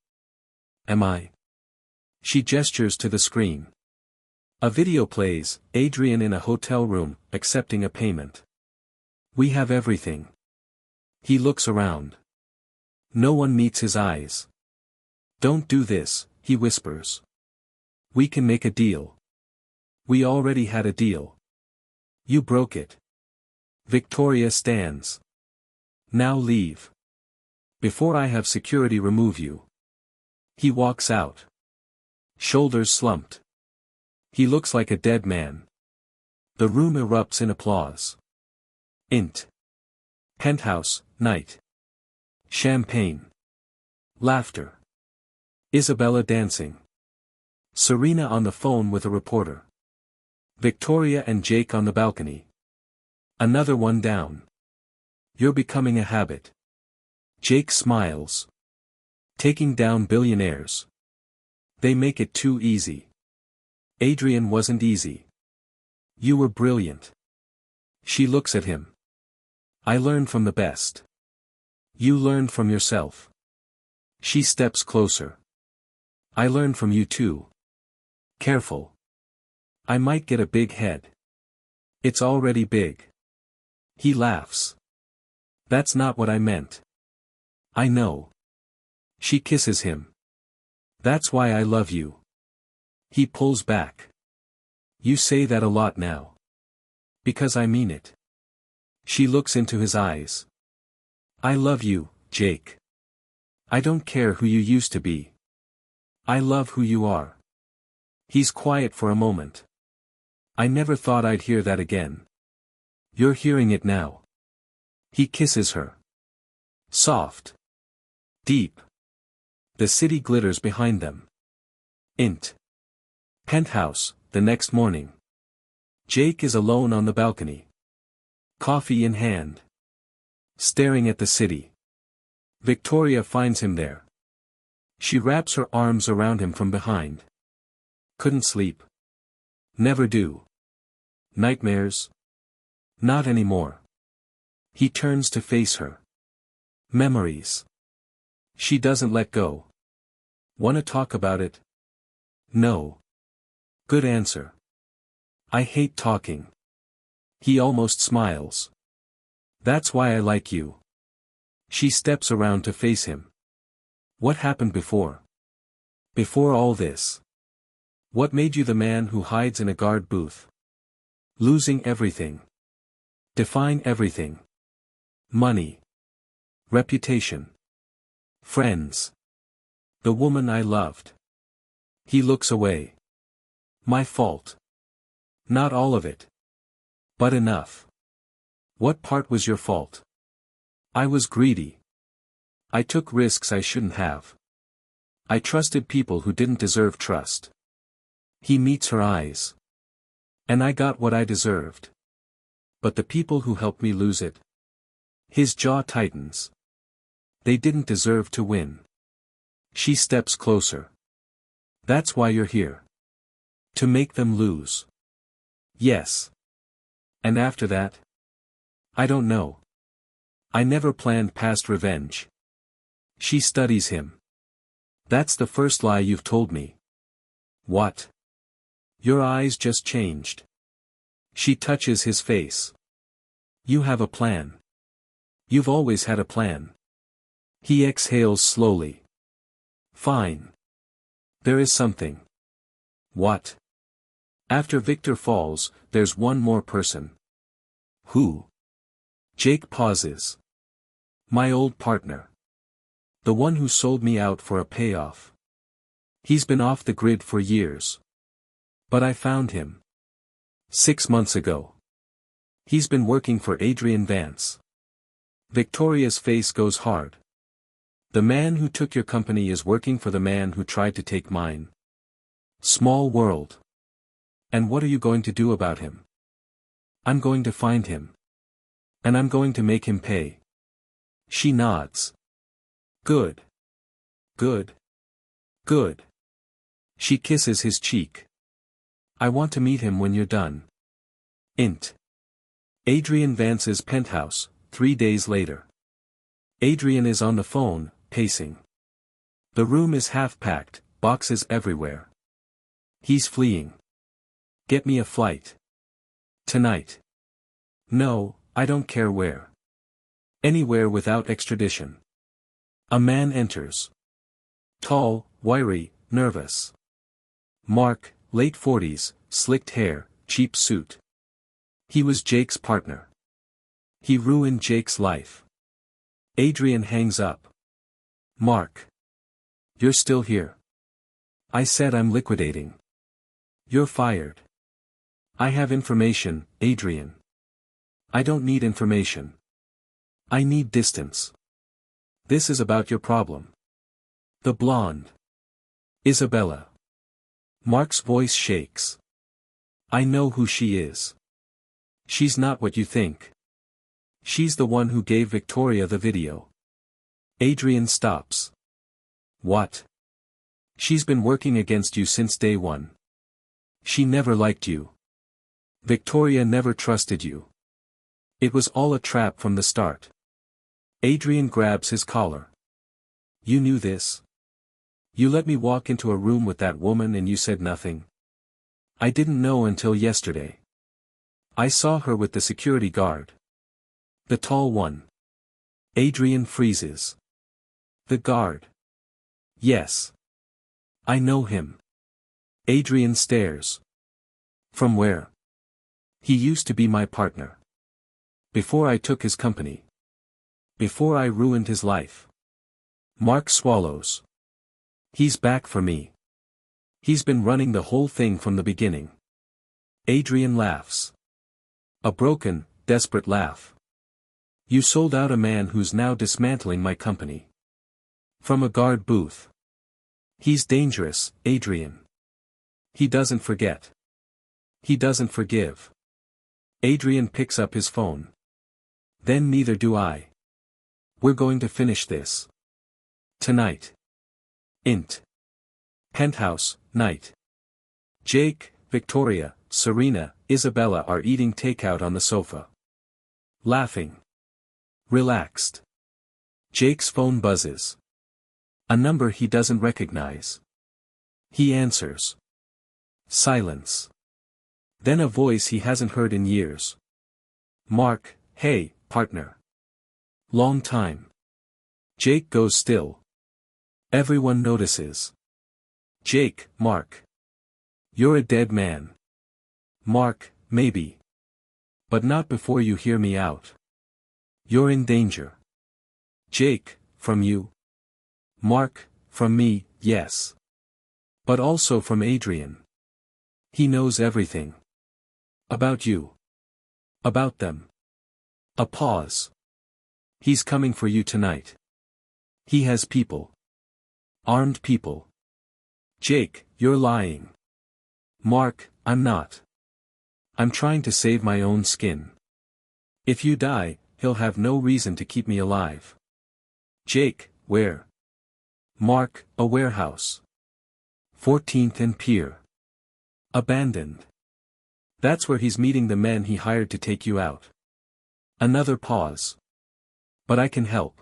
Am I? She gestures to the screen. A video plays, Adrian in a hotel room, accepting a payment. We have everything. He looks around. No one meets his eyes. Don't do this, he whispers. We can make a deal. We already had a deal. You broke it. Victoria stands. Now leave. Before I have security remove you. He walks out. Shoulders slumped. He looks like a dead man. The room erupts in applause. Int. Penthouse, night. Champagne. Laughter. Isabella dancing. Serena on the phone with a reporter. Victoria and Jake on the balcony. Another one down. You're becoming a habit. Jake smiles. Taking down billionaires. They make it too easy. Adrian wasn't easy. You were brilliant. She looks at him. I learned from the best. You learned from yourself. She steps closer. I learned from you too. Careful. I might get a big head. It's already big. He laughs. That's not what I meant. I know. She kisses him. That's why I love you. He pulls back. You say that a lot now. Because I mean it. She looks into his eyes. I love you, Jake. I don't care who you used to be. I love who you are. He's quiet for a moment. I never thought I'd hear that again. You're hearing it now. He kisses her. Soft. Deep. The city glitters behind them. Int. Penthouse, the next morning. Jake is alone on the balcony. Coffee in hand. Staring at the city. Victoria finds him there. She wraps her arms around him from behind. Couldn't sleep. Never do. Nightmares? Not anymore. He turns to face her. Memories. She doesn't let go. Wanna talk about it? No. Good answer. I hate talking. He almost smiles. That's why I like you. She steps around to face him. What happened before? Before all this? What made you the man who hides in a guard booth? Losing everything. Define everything. Money. Reputation. Friends. The woman I loved. He looks away. My fault. Not all of it. But enough. What part was your fault? I was greedy. I took risks I shouldn't have. I trusted people who didn't deserve trust. He meets her eyes. And I got what I deserved. But the people who helped me lose it. His jaw tightens. They didn't deserve to win. She steps closer. That's why you're here. To make them lose. Yes. And after that? I don't know. I never planned past revenge. She studies him. That's the first lie you've told me. What? Your eyes just changed. She touches his face. You have a plan. You've always had a plan. He exhales slowly. Fine. There is something. What? After Victor falls, there's one more person. Who? Jake pauses. My old partner. The one who sold me out for a payoff. He's been off the grid for years. But I found him. 6 months ago. He's been working for Adrian Vance. Victoria's face goes hard. The man who took your company is working for the man who tried to take mine. Small world. And what are you going to do about him? I'm going to find him. And I'm going to make him pay. She nods. Good. Good. Good. She kisses his cheek. I want to meet him when you're done. Int. Adrian Vance's penthouse, 3 days later. Adrian is on the phone, pacing. The room is half-packed, boxes everywhere. He's fleeing. Get me a flight. Tonight. No, I don't care where. Anywhere without extradition. A man enters. Tall, wiry, nervous. Mark, late 40s, slicked hair, cheap suit. He was Jake's partner. He ruined Jake's life. Adrian hangs up. Mark. You're still here. I said I'm liquidating. You're fired. I have information, Adrian. I don't need information. I need distance. This is about your problem. The blonde. Isabella. Mark's voice shakes. I know who she is. She's not what you think. She's the one who gave Victoria the video. Adrian stops. What? She's been working against you since day one. She never liked you. Victoria never trusted you. It was all a trap from the start. Adrian grabs his collar. You knew this? You let me walk into a room with that woman and you said nothing? I didn't know until yesterday. I saw her with the security guard. The tall one. Adrian freezes. The guard. Yes. I know him. Adrian stares. From where? He used to be my partner. Before I took his company. Before I ruined his life. Mark swallows. He's back for me. He's been running the whole thing from the beginning. Adrian laughs. A broken, desperate laugh. You sold out a man who's now dismantling my company. From a guard booth. He's dangerous, Adrian. He doesn't forget. He doesn't forgive. Adrian picks up his phone. Then neither do I. We're going to finish this. Tonight. Int. Penthouse, night. Jake, Victoria, Serena, Isabella are eating takeout on the sofa. Laughing. Relaxed. Jake's phone buzzes. A number he doesn't recognize. He answers. Silence. Then a voice he hasn't heard in years. Mark, hey, partner. Long time. Jake goes still. Everyone notices. Jake, Mark. You're a dead man. Mark, maybe. But not before you hear me out. You're in danger. Jake, from you. Mark, from me, yes. But also from Adrian. He knows everything. About you. About them. A pause. He's coming for you tonight. He has people. Armed people. Jake, you're lying. Mark, I'm not. I'm trying to save my own skin. If you die, he'll have no reason to keep me alive. Jake, where? Mark, a warehouse. 14th and Pier. Abandoned. That's where he's meeting the men he hired to take you out. Another pause. But I can help.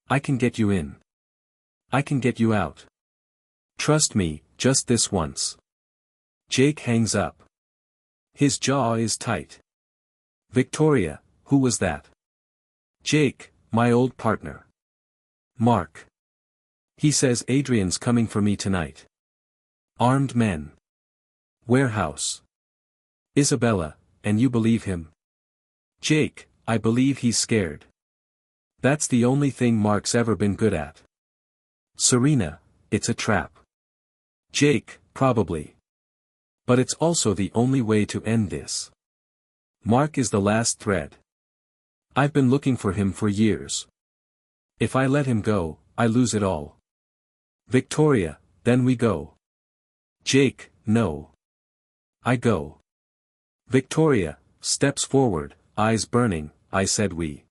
I can get you in. I can get you out. Trust me, just this once. Jake hangs up. His jaw is tight. Victoria, who was that? Jake, my old partner. Mark. He says Adrian's coming for me tonight. Armed men. Warehouse. Isabella, and you believe him? Jake, I believe he's scared. That's the only thing Mark's ever been good at. Serena, it's a trap. Jake, probably. But it's also the only way to end this. Mark is the last thread. I've been looking for him for years. If I let him go, I lose it all. Victoria, then we go. Jake, no. I go. Victoria, steps forward, eyes burning, I said we.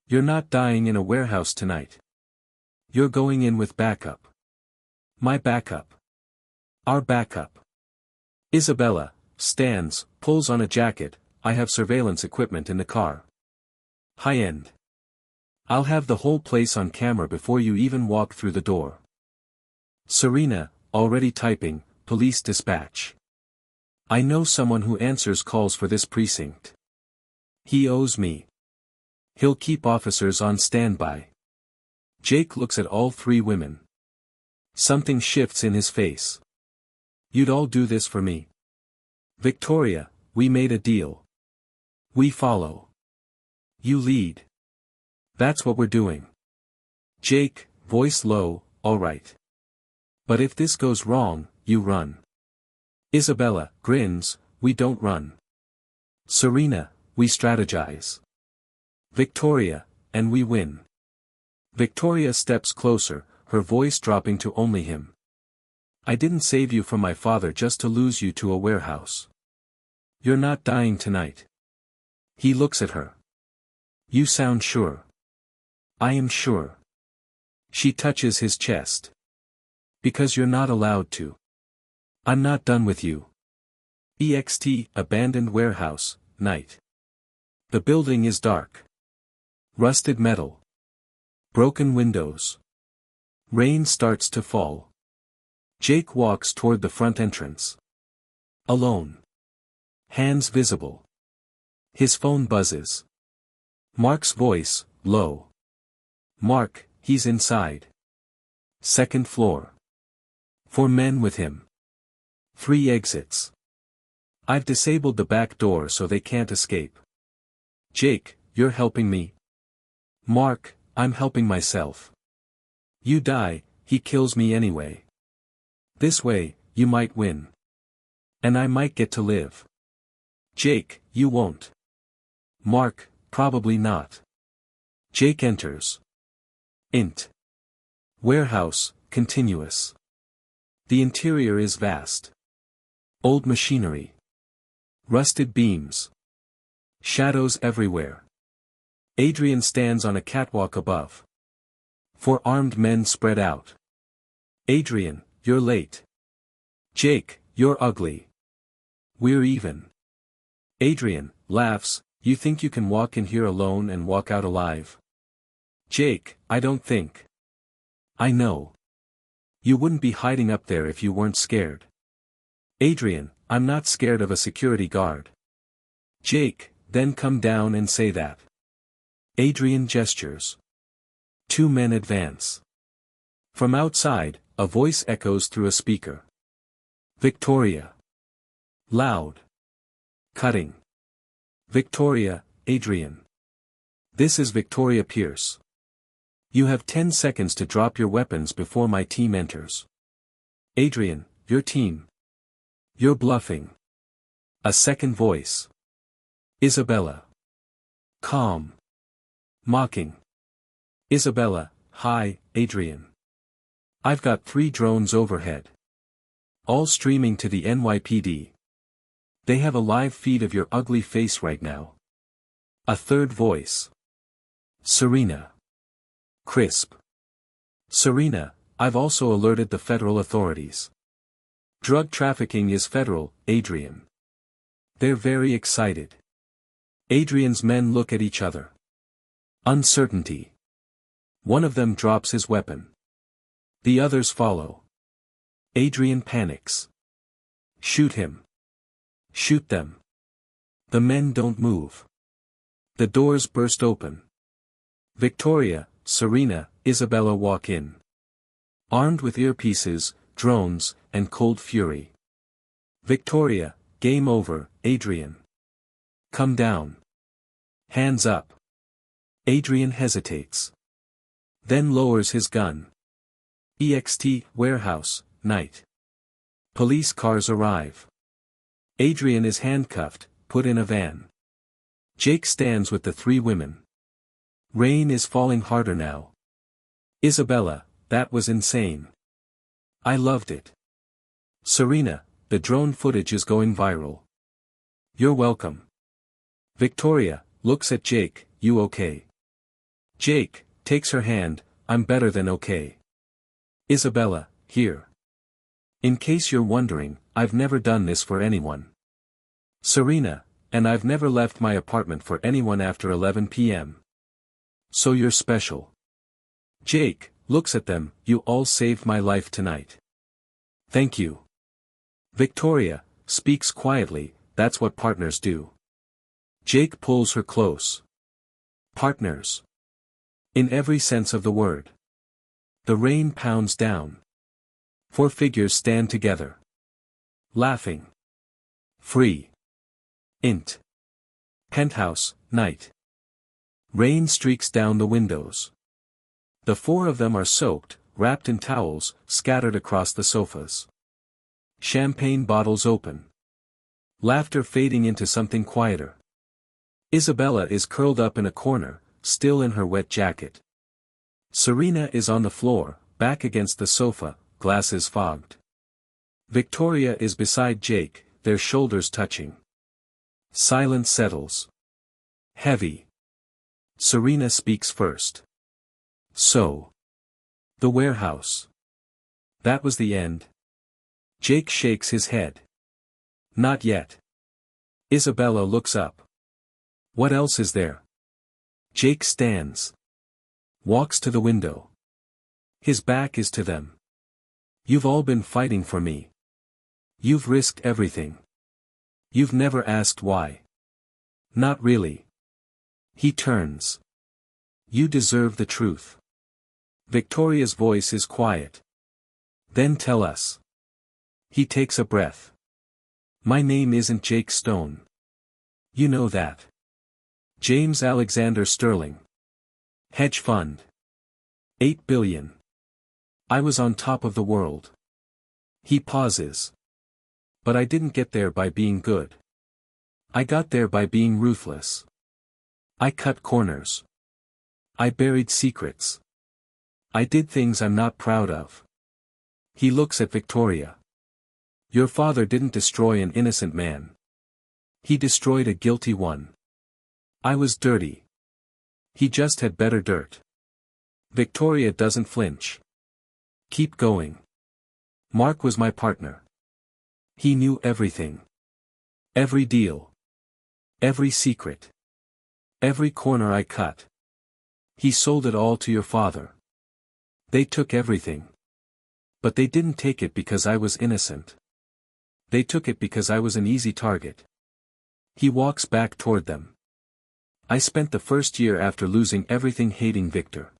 You're not dying in a warehouse tonight. You're going in with backup. My backup. Our backup. Isabella, stands, pulls on a jacket, I have surveillance equipment in the car. High end. I'll have the whole place on camera before you even walk through the door. Serena, already typing, police dispatch. I know someone who answers calls for this precinct. He owes me. He'll keep officers on standby. Jake looks at all three women. Something shifts in his face. You'd all do this for me. Victoria, we made a deal. We follow. You lead. That's what we're doing. Jake, voice low, all right. But if this goes wrong, you run. Isabella, grins, we don't run. Serena, we strategize. Victoria, and we win. Victoria steps closer, her voice dropping to only him. I didn't save you from my father just to lose you to a warehouse. You're not dying tonight. He looks at her. You sound sure. I am sure. She touches his chest. Because you're not allowed to. I'm not done with you. EXT, abandoned warehouse, night. The building is dark. Rusted metal. Broken windows. Rain starts to fall. Jake walks toward the front entrance. Alone. Hands visible. His phone buzzes. Mark's voice, low. Mark, he's inside. Second floor. 4 men with him. 3 exits. I've disabled the back door so they can't escape. Jake, you're helping me. Mark, I'm helping myself. You die, he kills me anyway. This way, you might win. And I might get to live. Jake, you won't. Mark, probably not. Jake enters. Int. Warehouse, continuous. The interior is vast. Old machinery. Rusted beams. Shadows everywhere. Adrian stands on a catwalk above. 4 armed men spread out. Adrian, you're late. Jake, you're ugly. We're even. Adrian, laughs, you think you can walk in here alone and walk out alive? Jake, I don't think. I know. You wouldn't be hiding up there if you weren't scared. Adrian, I'm not scared of a security guard. Jake, then come down and say that. Adrian gestures. 2 men advance. From outside, a voice echoes through a speaker. Victoria. Loud. Cutting. Victoria, Adrian. This is Victoria Pierce. You have 10 seconds to drop your weapons before my team enters. Adrian, your team. You're bluffing. A second voice. Isabella. Calm. Mocking. Isabella, hi, Adrian. I've got 3 drones overhead. All streaming to the NYPD. They have a live feed of your ugly face right now. A third voice. Serena. Crisp. Serena, I've also alerted the federal authorities. Drug trafficking is federal, Adrian. They're very excited. Adrian's men look at each other. Uncertainty. One of them drops his weapon. The others follow. Adrian panics. Shoot him. Shoot them. The men don't move. The doors burst open. Victoria, Serena, Isabella walk in. Armed with earpieces, drones, and cold fury. Victoria, game over, Adrian. Come down. Hands up. Adrian hesitates. Then lowers his gun. EXT, warehouse, night. Police cars arrive. Adrian is handcuffed, put in a van. Jake stands with the 3 women. Rain is falling harder now. Isabella, that was insane. I loved it. Serena, the drone footage is going viral. You're welcome. Victoria, looks at Jake, you okay? Jake, takes her hand, I'm better than okay. Isabella, here. In case you're wondering, I've never done this for anyone. Serena, and I've never left my apartment for anyone after 11 p.m. So you're special. Jake, looks at them, you all saved my life tonight. Thank you. Victoria, speaks quietly, that's what partners do. Jake pulls her close. Partners. In every sense of the word. The rain pounds down. 4 figures stand together. Laughing. Free. Int. Penthouse, night. Rain streaks down the windows. The 4 of them are soaked, wrapped in towels, scattered across the sofas. Champagne bottles open. Laughter fading into something quieter. Isabella is curled up in a corner, still in her wet jacket. Serena is on the floor, back against the sofa, glasses fogged. Victoria is beside Jake, their shoulders touching. Silence settles. Heavy. Serena speaks first. So. The warehouse. That was the end. Jake shakes his head. Not yet. Isabella looks up. What else is there? Jake stands. Walks to the window. His back is to them. You've all been fighting for me. You've risked everything. You've never asked why. Not really. He turns. You deserve the truth. Victoria's voice is quiet. Then tell us. He takes a breath. My name isn't Jake Stone. You know that. James Alexander Sterling. Hedge fund. 8 billion. I was on top of the world. He pauses. But I didn't get there by being good. I got there by being ruthless. I cut corners. I buried secrets. I did things I'm not proud of. He looks at Victoria. Your father didn't destroy an innocent man. He destroyed a guilty one. I was dirty. He just had better dirt. Victoria doesn't flinch. Keep going. Mark was my partner. He knew everything. Every deal. Every secret. Every corner I cut. He sold it all to your father. They took everything. But they didn't take it because I was innocent. They took it because I was an easy target. He walks back toward them. I spent the first year after losing everything hating Victor.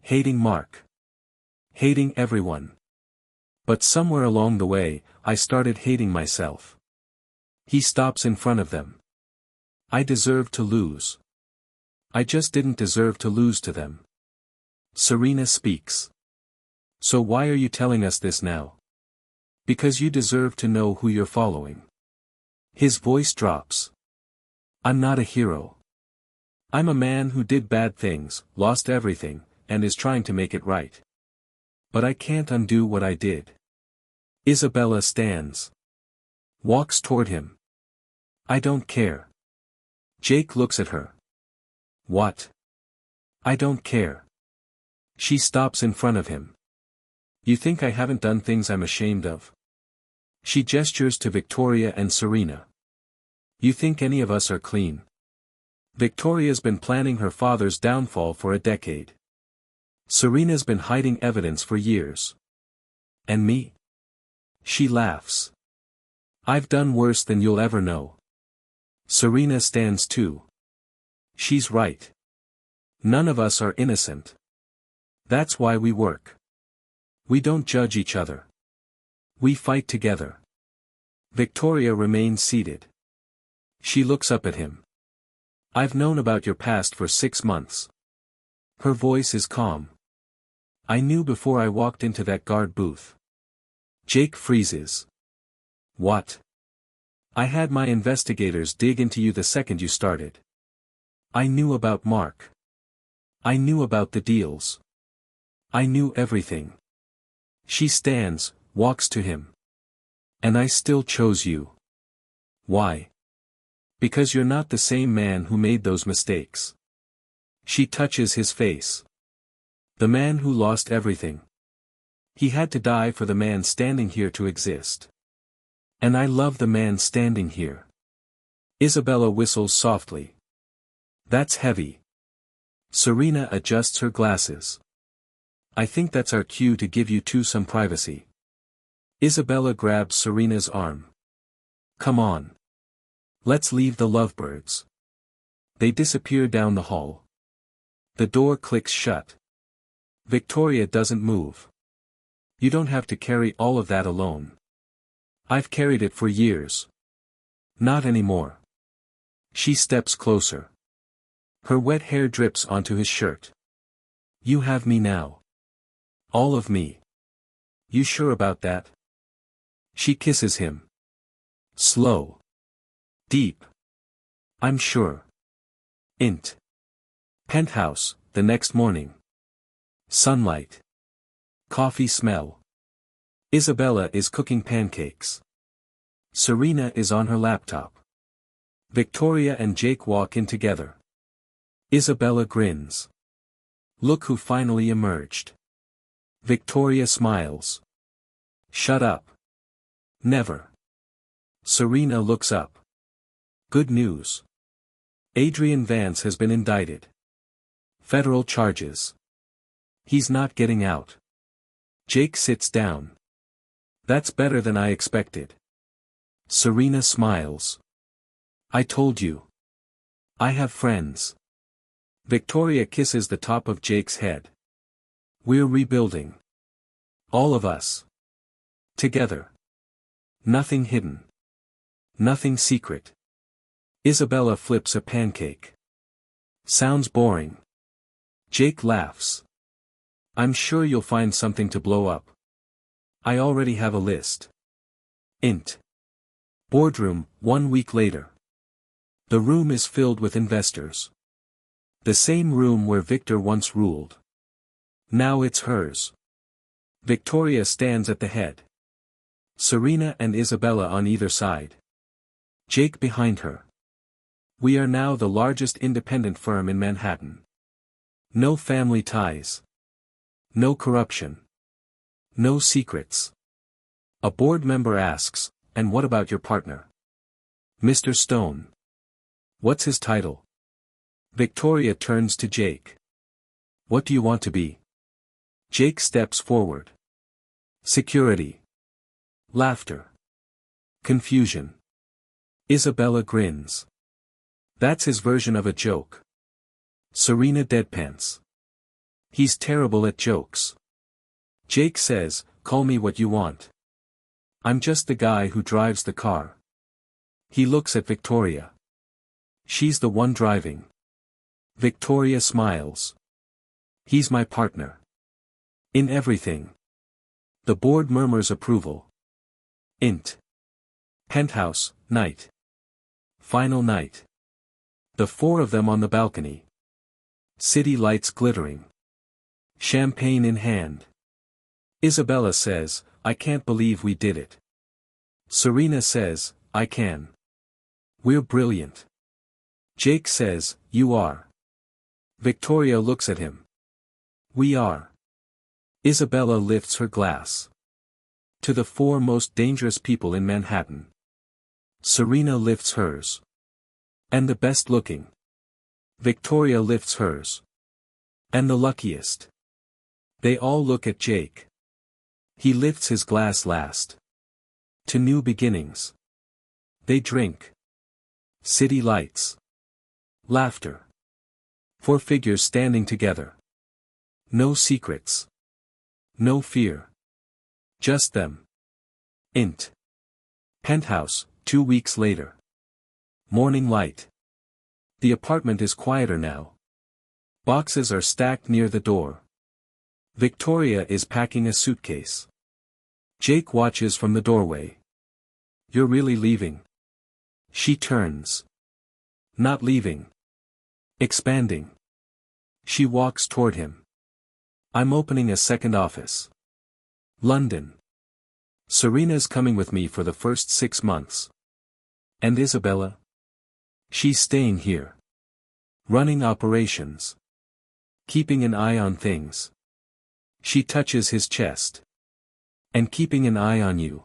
Hating Mark. Hating everyone. But somewhere along the way, I started hating myself. He stops in front of them. I deserve to lose. I just didn't deserve to lose to them. Serena speaks. So why are you telling us this now? Because you deserve to know who you're following. His voice drops. I'm not a hero. I'm a man who did bad things, lost everything, and is trying to make it right. But I can't undo what I did. Isabella stands. Walks toward him. I don't care. Jake looks at her. What? I don't care. She stops in front of him. You think I haven't done things I'm ashamed of? She gestures to Victoria and Serena. You think any of us are clean? Victoria's been planning her father's downfall for a decade. Serena's been hiding evidence for years. And me? She laughs. I've done worse than you'll ever know. Serena stands too. She's right. None of us are innocent. That's why we work. We don't judge each other. We fight together. Victoria remains seated. She looks up at him. I've known about your past for 6 months. Her voice is calm. I knew before I walked into that guard booth. Jake freezes. What? I had my investigators dig into you the second you started. I knew about Mark. I knew about the deals. I knew everything. She stands, walks to him. And I still chose you. Why? Because you're not the same man who made those mistakes. She touches his face. The man who lost everything. He had to die for the man standing here to exist. And I love the man standing here. Isabella whistles softly. That's heavy. Serena adjusts her glasses. I think that's our cue to give you two some privacy. Isabella grabs Serena's arm. Come on. Let's leave the lovebirds. They disappear down the hall. The door clicks shut. Victoria doesn't move. You don't have to carry all of that alone. I've carried it for years. Not anymore. She steps closer. Her wet hair drips onto his shirt. You have me now. All of me. You sure about that? She kisses him. Slow. Deep. I'm sure. Int. Penthouse, the next morning. Sunlight. Coffee smell. Isabella is cooking pancakes. Serena is on her laptop. Victoria and Jake walk in together. Isabella grins. Look who finally emerged. Victoria smiles. Shut up. Never. Serena looks up. Good news. Adrian Vance has been indicted. Federal charges. He's not getting out. Jake sits down. That's better than I expected. Serena smiles. I told you. I have friends. Victoria kisses the top of Jake's head. We're rebuilding. All of us. Together. Nothing hidden. Nothing secret. Isabella flips a pancake. Sounds boring. Jake laughs. I'm sure you'll find something to blow up. I already have a list. Int. Boardroom, 1 week later. The room is filled with investors. The same room where Victor once ruled. Now it's hers. Victoria stands at the head. Serena and Isabella on either side. Jake behind her. We are now the largest independent firm in Manhattan. No family ties. No corruption. No secrets. A board member asks, and what about your partner? Mr. Stone. What's his title? Victoria turns to Jake. What do you want to be? Jake steps forward. Security. Laughter. Confusion. Isabella grins. That's his version of a joke. Serena deadpans. He's terrible at jokes. Jake says, call me what you want. I'm just the guy who drives the car. He looks at Victoria. She's the one driving. Victoria smiles. He's my partner. In everything. The board murmurs approval. Int. Penthouse, night. Final night. The four of them on the balcony. City lights glittering. Champagne in hand. Isabella says, I can't believe we did it. Serena says, I can. We're brilliant. Jake says, you are. Victoria looks at him. We are. Isabella lifts her glass. To the four most dangerous people in Manhattan. Serena lifts hers. And the best looking. Victoria lifts hers. And the luckiest. They all look at Jake. He lifts his glass last. To new beginnings. They drink. City lights. Laughter. Four figures standing together. No secrets. No fear. Just them. Int. Penthouse, 2 weeks later. Morning light. The apartment is quieter now. Boxes are stacked near the door. Victoria is packing a suitcase. Jake watches from the doorway. You're really leaving? She turns. Not leaving. Expanding. She walks toward him. I'm opening a second office. London. Serena's coming with me for the first 6 months. And Isabella? She's staying here. Running operations. Keeping an eye on things. She touches his chest. And keeping an eye on you.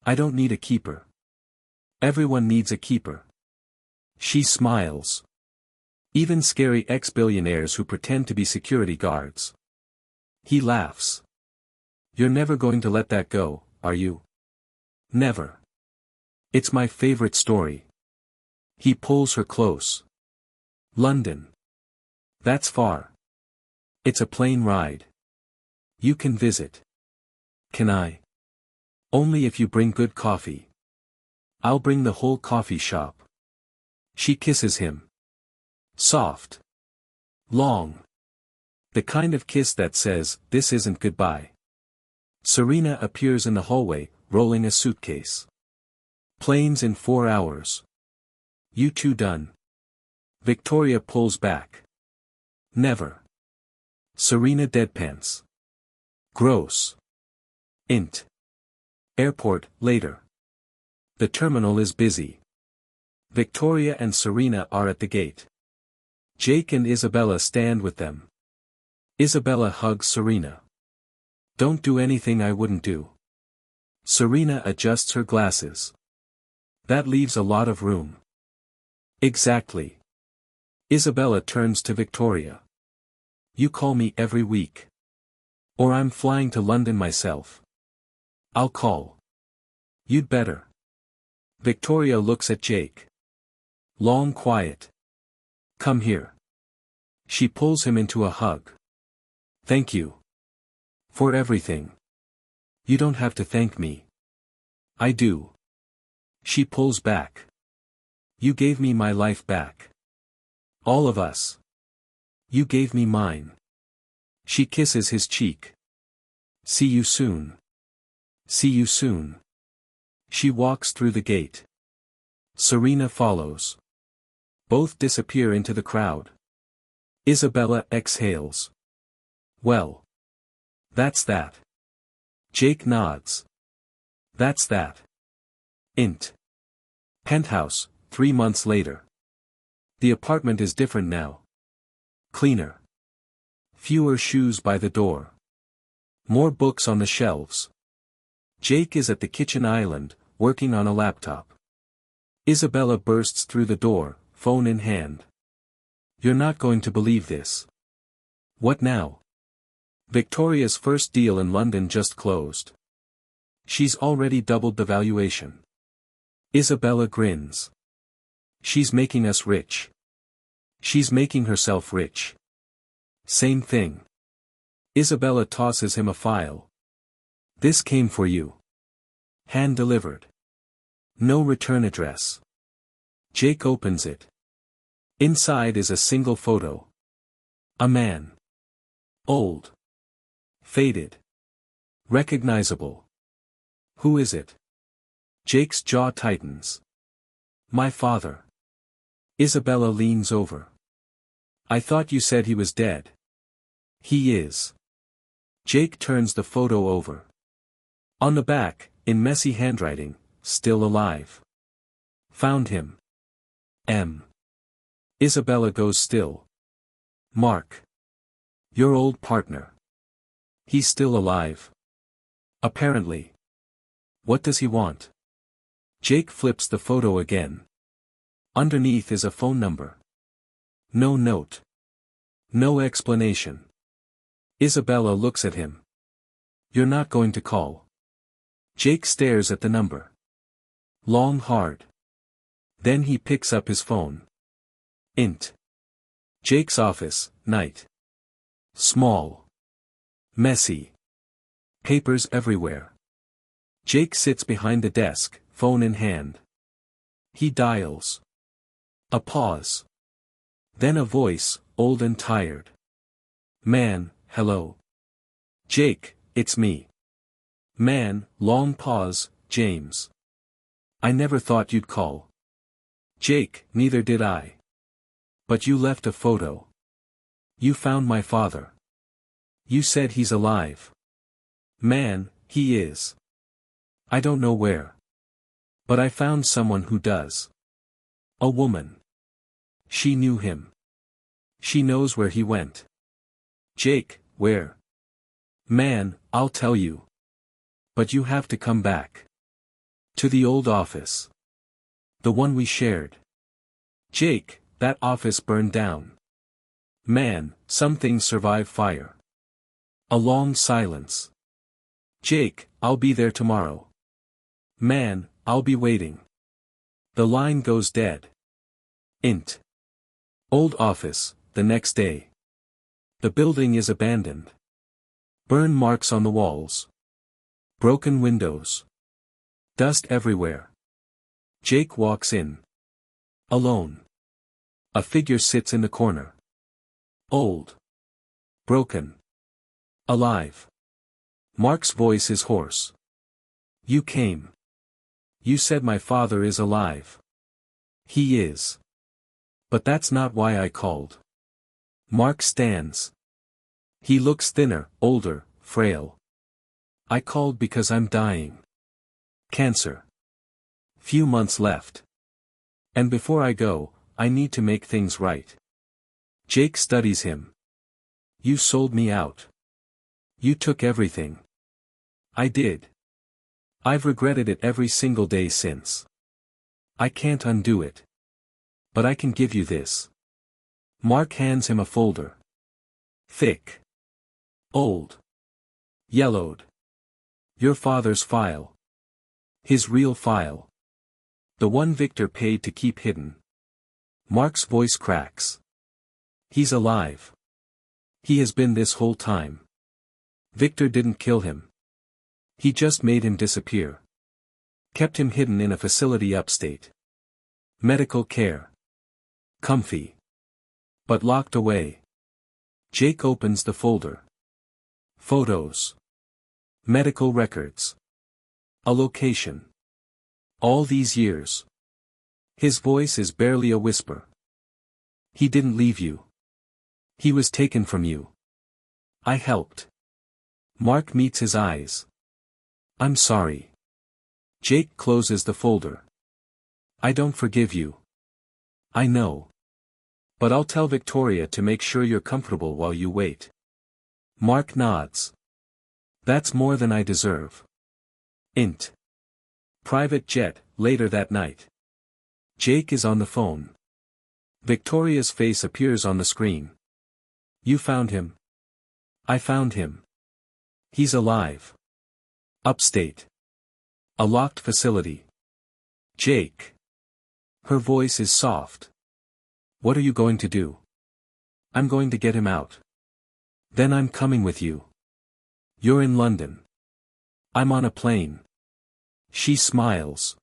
I don't need a keeper. Everyone needs a keeper. She smiles. Even scary ex-billionaires who pretend to be security guards. He laughs. You're never going to let that go, are you? Never. It's my favorite story. He pulls her close. London. That's far. It's a plane ride. You can visit. Can I? Only if you bring good coffee. I'll bring the whole coffee shop. She kisses him. Soft. Long. The kind of kiss that says, this isn't goodbye. Serena appears in the hallway, rolling a suitcase. Planes in 4 hours. You two done? Victoria pulls back. Never. Serena deadpans. Gross. Int. Airport, later. The terminal is busy. Victoria and Serena are at the gate. Jake and Isabella stand with them. Isabella hugs Serena. Don't do anything I wouldn't do. Serena adjusts her glasses. That leaves a lot of room. Exactly. Isabella turns to Victoria. You call me every week. Or I'm flying to London myself. I'll call. You'd better. Victoria looks at Jake. Long quiet. Come here. She pulls him into a hug. Thank you. For everything. You don't have to thank me. I do. She pulls back. You gave me my life back. All of us. You gave me mine. She kisses his cheek. See you soon. See you soon. She walks through the gate. Serena follows. Both disappear into the crowd. Isabella exhales. Well. That's that. Jake nods. That's that. Int. Penthouse, 3 months later. The apartment is different now. Cleaner. Fewer shoes by the door. More books on the shelves. Jake is at the kitchen island, working on a laptop. Isabella bursts through the door, phone in hand. You're not going to believe this. What now? Victoria's first deal in London just closed. She's already doubled the valuation. Isabella grins. She's making us rich. She's making herself rich. Same thing. Isabella tosses him a file. This came for you. Hand delivered. No return address. Jake opens it. Inside is a single photo. A man. Old. Faded. Recognizable. Who is it? Jake's jaw tightens. My father. Isabella leans over. I thought you said he was dead. He is. Jake turns the photo over. On the back, in messy handwriting, still alive. Found him. M. Isabella goes still. Mark. Your old partner. He's still alive. Apparently. What does he want? Jake flips the photo again. Underneath is a phone number. No note. No explanation. Isabella looks at him. You're not going to call. Jake stares at the number. Long hard. Then he picks up his phone. Int. Jake's office, night. Small. Messy. Papers everywhere. Jake sits behind the desk, phone in hand. He dials. A pause. Then a voice, old and tired. Man, hello. Jake, it's me. Man, long pause, James. I never thought you'd call. Jake, neither did I. But you left a photo. You found my father. You said he's alive. Man, he is. I don't know where. But I found someone who does. A woman. She knew him. She knows where he went. Jake, where? Man, I'll tell you. But you have to come back. To the old office. The one we shared. Jake, that office burned down. Man, some things survive fire. A long silence. Jake, I'll be there tomorrow. Man, I'll be waiting. The line goes dead. Int. Old office, the next day. The building is abandoned. Burn marks on the walls. Broken windows. Dust everywhere. Jake walks in. Alone. A figure sits in the corner. Old. Broken. Alive. Mark's voice is hoarse. You came. You said my father is alive. He is. But that's not why I called. Mark stands. He looks thinner, older, frail. I called because I'm dying. Cancer. Few months left. And before I go, I need to make things right. Jake studies him. You sold me out. You took everything. I did. I've regretted it every single day since. I can't undo it. But I can give you this. Mark hands him a folder. Thick. Old. Yellowed. Your father's file. His real file. The one Victor paid to keep hidden. Mark's voice cracks. He's alive. He has been this whole time. Victor didn't kill him. He just made him disappear. Kept him hidden in a facility upstate. Medical care. Comfy. But locked away. Jake opens the folder. Photos. Medical records. A location. All these years. His voice is barely a whisper. He didn't leave you. He was taken from you. I helped. Mark meets his eyes. I'm sorry. Jake closes the folder. I don't forgive you. I know. But I'll tell Victoria to make sure you're comfortable while you wait. Mark nods. That's more than I deserve. Int. Private jet, later that night. Jake is on the phone. Victoria's face appears on the screen. You found him. I found him. He's alive. Upstate. A locked facility. Jake. Her voice is soft. What are you going to do? I'm going to get him out. Then I'm coming with you. You're in London. I'm on a plane. She smiles.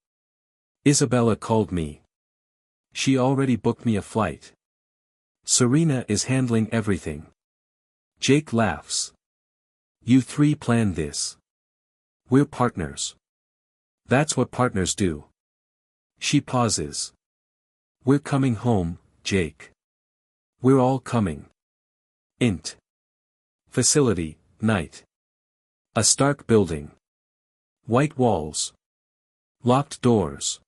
Isabella called me. She already booked me a flight. Serena is handling everything. Jake laughs. You three planned this. We're partners. That's what partners do. She pauses. We're coming home, Jake. We're all coming. Int. Facility, night. A stark building. White walls. Locked doors.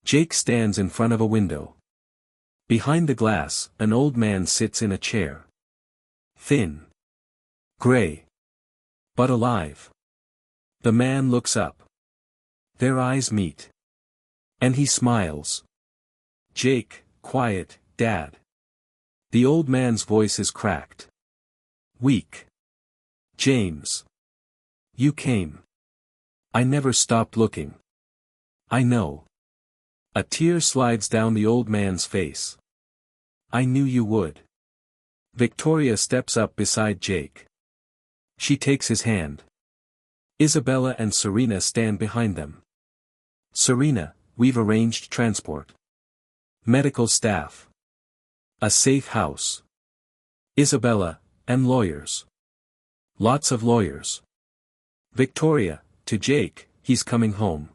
Jake stands in front of a window. Behind the glass, an old man sits in a chair. Thin. Gray. But alive. The man looks up. Their eyes meet. And he smiles. Jake, quiet, Dad. The old man's voice is cracked. Weak. James. You came. I never stopped looking. I know. A tear slides down the old man's face. I knew you would. Victoria steps up beside Jake. She takes his hand. Isabella and Serena stand behind them. Serena, we've arranged transport. Medical staff. A safe house. Isabella, and lawyers. Lots of lawyers. Victoria, to Jake, he's coming home.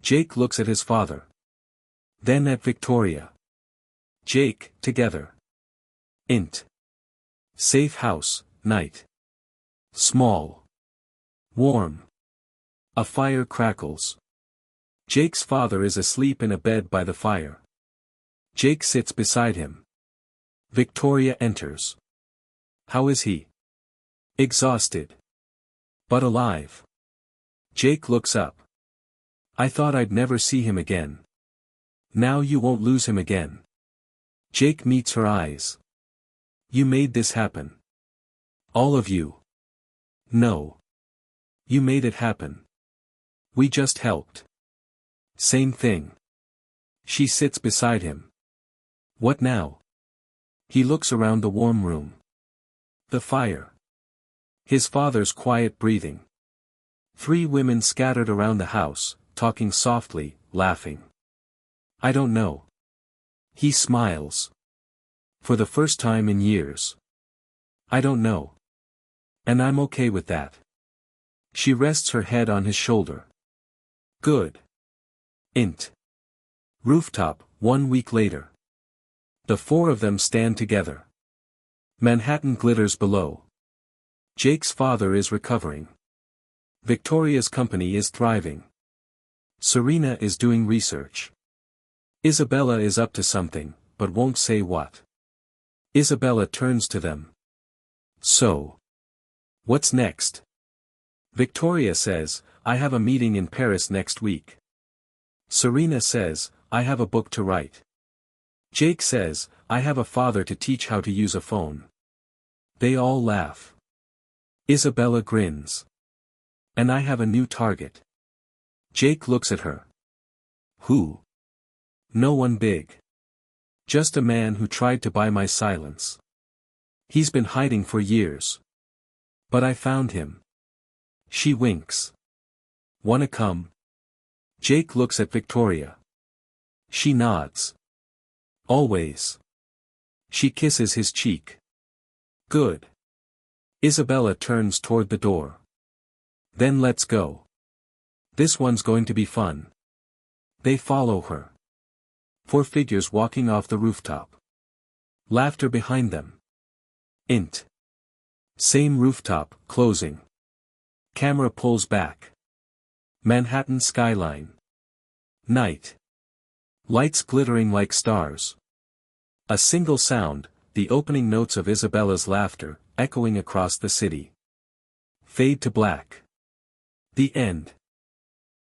Jake looks at his father. Then at Victoria. Jake, together. Int. Safe house, night. Small. Warm. A fire crackles. Jake's father is asleep in a bed by the fire. Jake sits beside him. Victoria enters. How is he? Exhausted. But alive. Jake looks up. I thought I'd never see him again. Now you won't lose him again. Jake meets her eyes. You made this happen. All of you. No. You made it happen. We just helped. Same thing. She sits beside him. What now? He looks around the warm room. The fire. His father's quiet breathing. 3 women scattered around the house, talking softly, laughing. I don't know. He smiles. For the first time in years. I don't know. And I'm okay with that. She rests her head on his shoulder. Good. Int. Rooftop, 1 week later. The 4 of them stand together. Manhattan glitters below. Jake's father is recovering. Victoria's company is thriving. Serena is doing research. Isabella is up to something, but won't say what. Isabella turns to them. So. What's next? Victoria says, I have a meeting in Paris next week. Serena says, I have a book to write. Jake says, I have a father to teach how to use a phone. They all laugh. Isabella grins. And I have a new target. Jake looks at her. Who? No one big. Just a man who tried to buy my silence. He's been hiding for years. But I found him. She winks. Wanna come? Jake looks at Victoria. She nods. Always. She kisses his cheek. Good. Isabella turns toward the door. Then let's go. This one's going to be fun. They follow her. 4 figures walking off the rooftop. Laughter behind them. Int. Same rooftop, closing. Camera pulls back. Manhattan skyline. Night. Lights glittering like stars. A single sound, the opening notes of Isabella's laughter, echoing across the city. Fade to black. The end.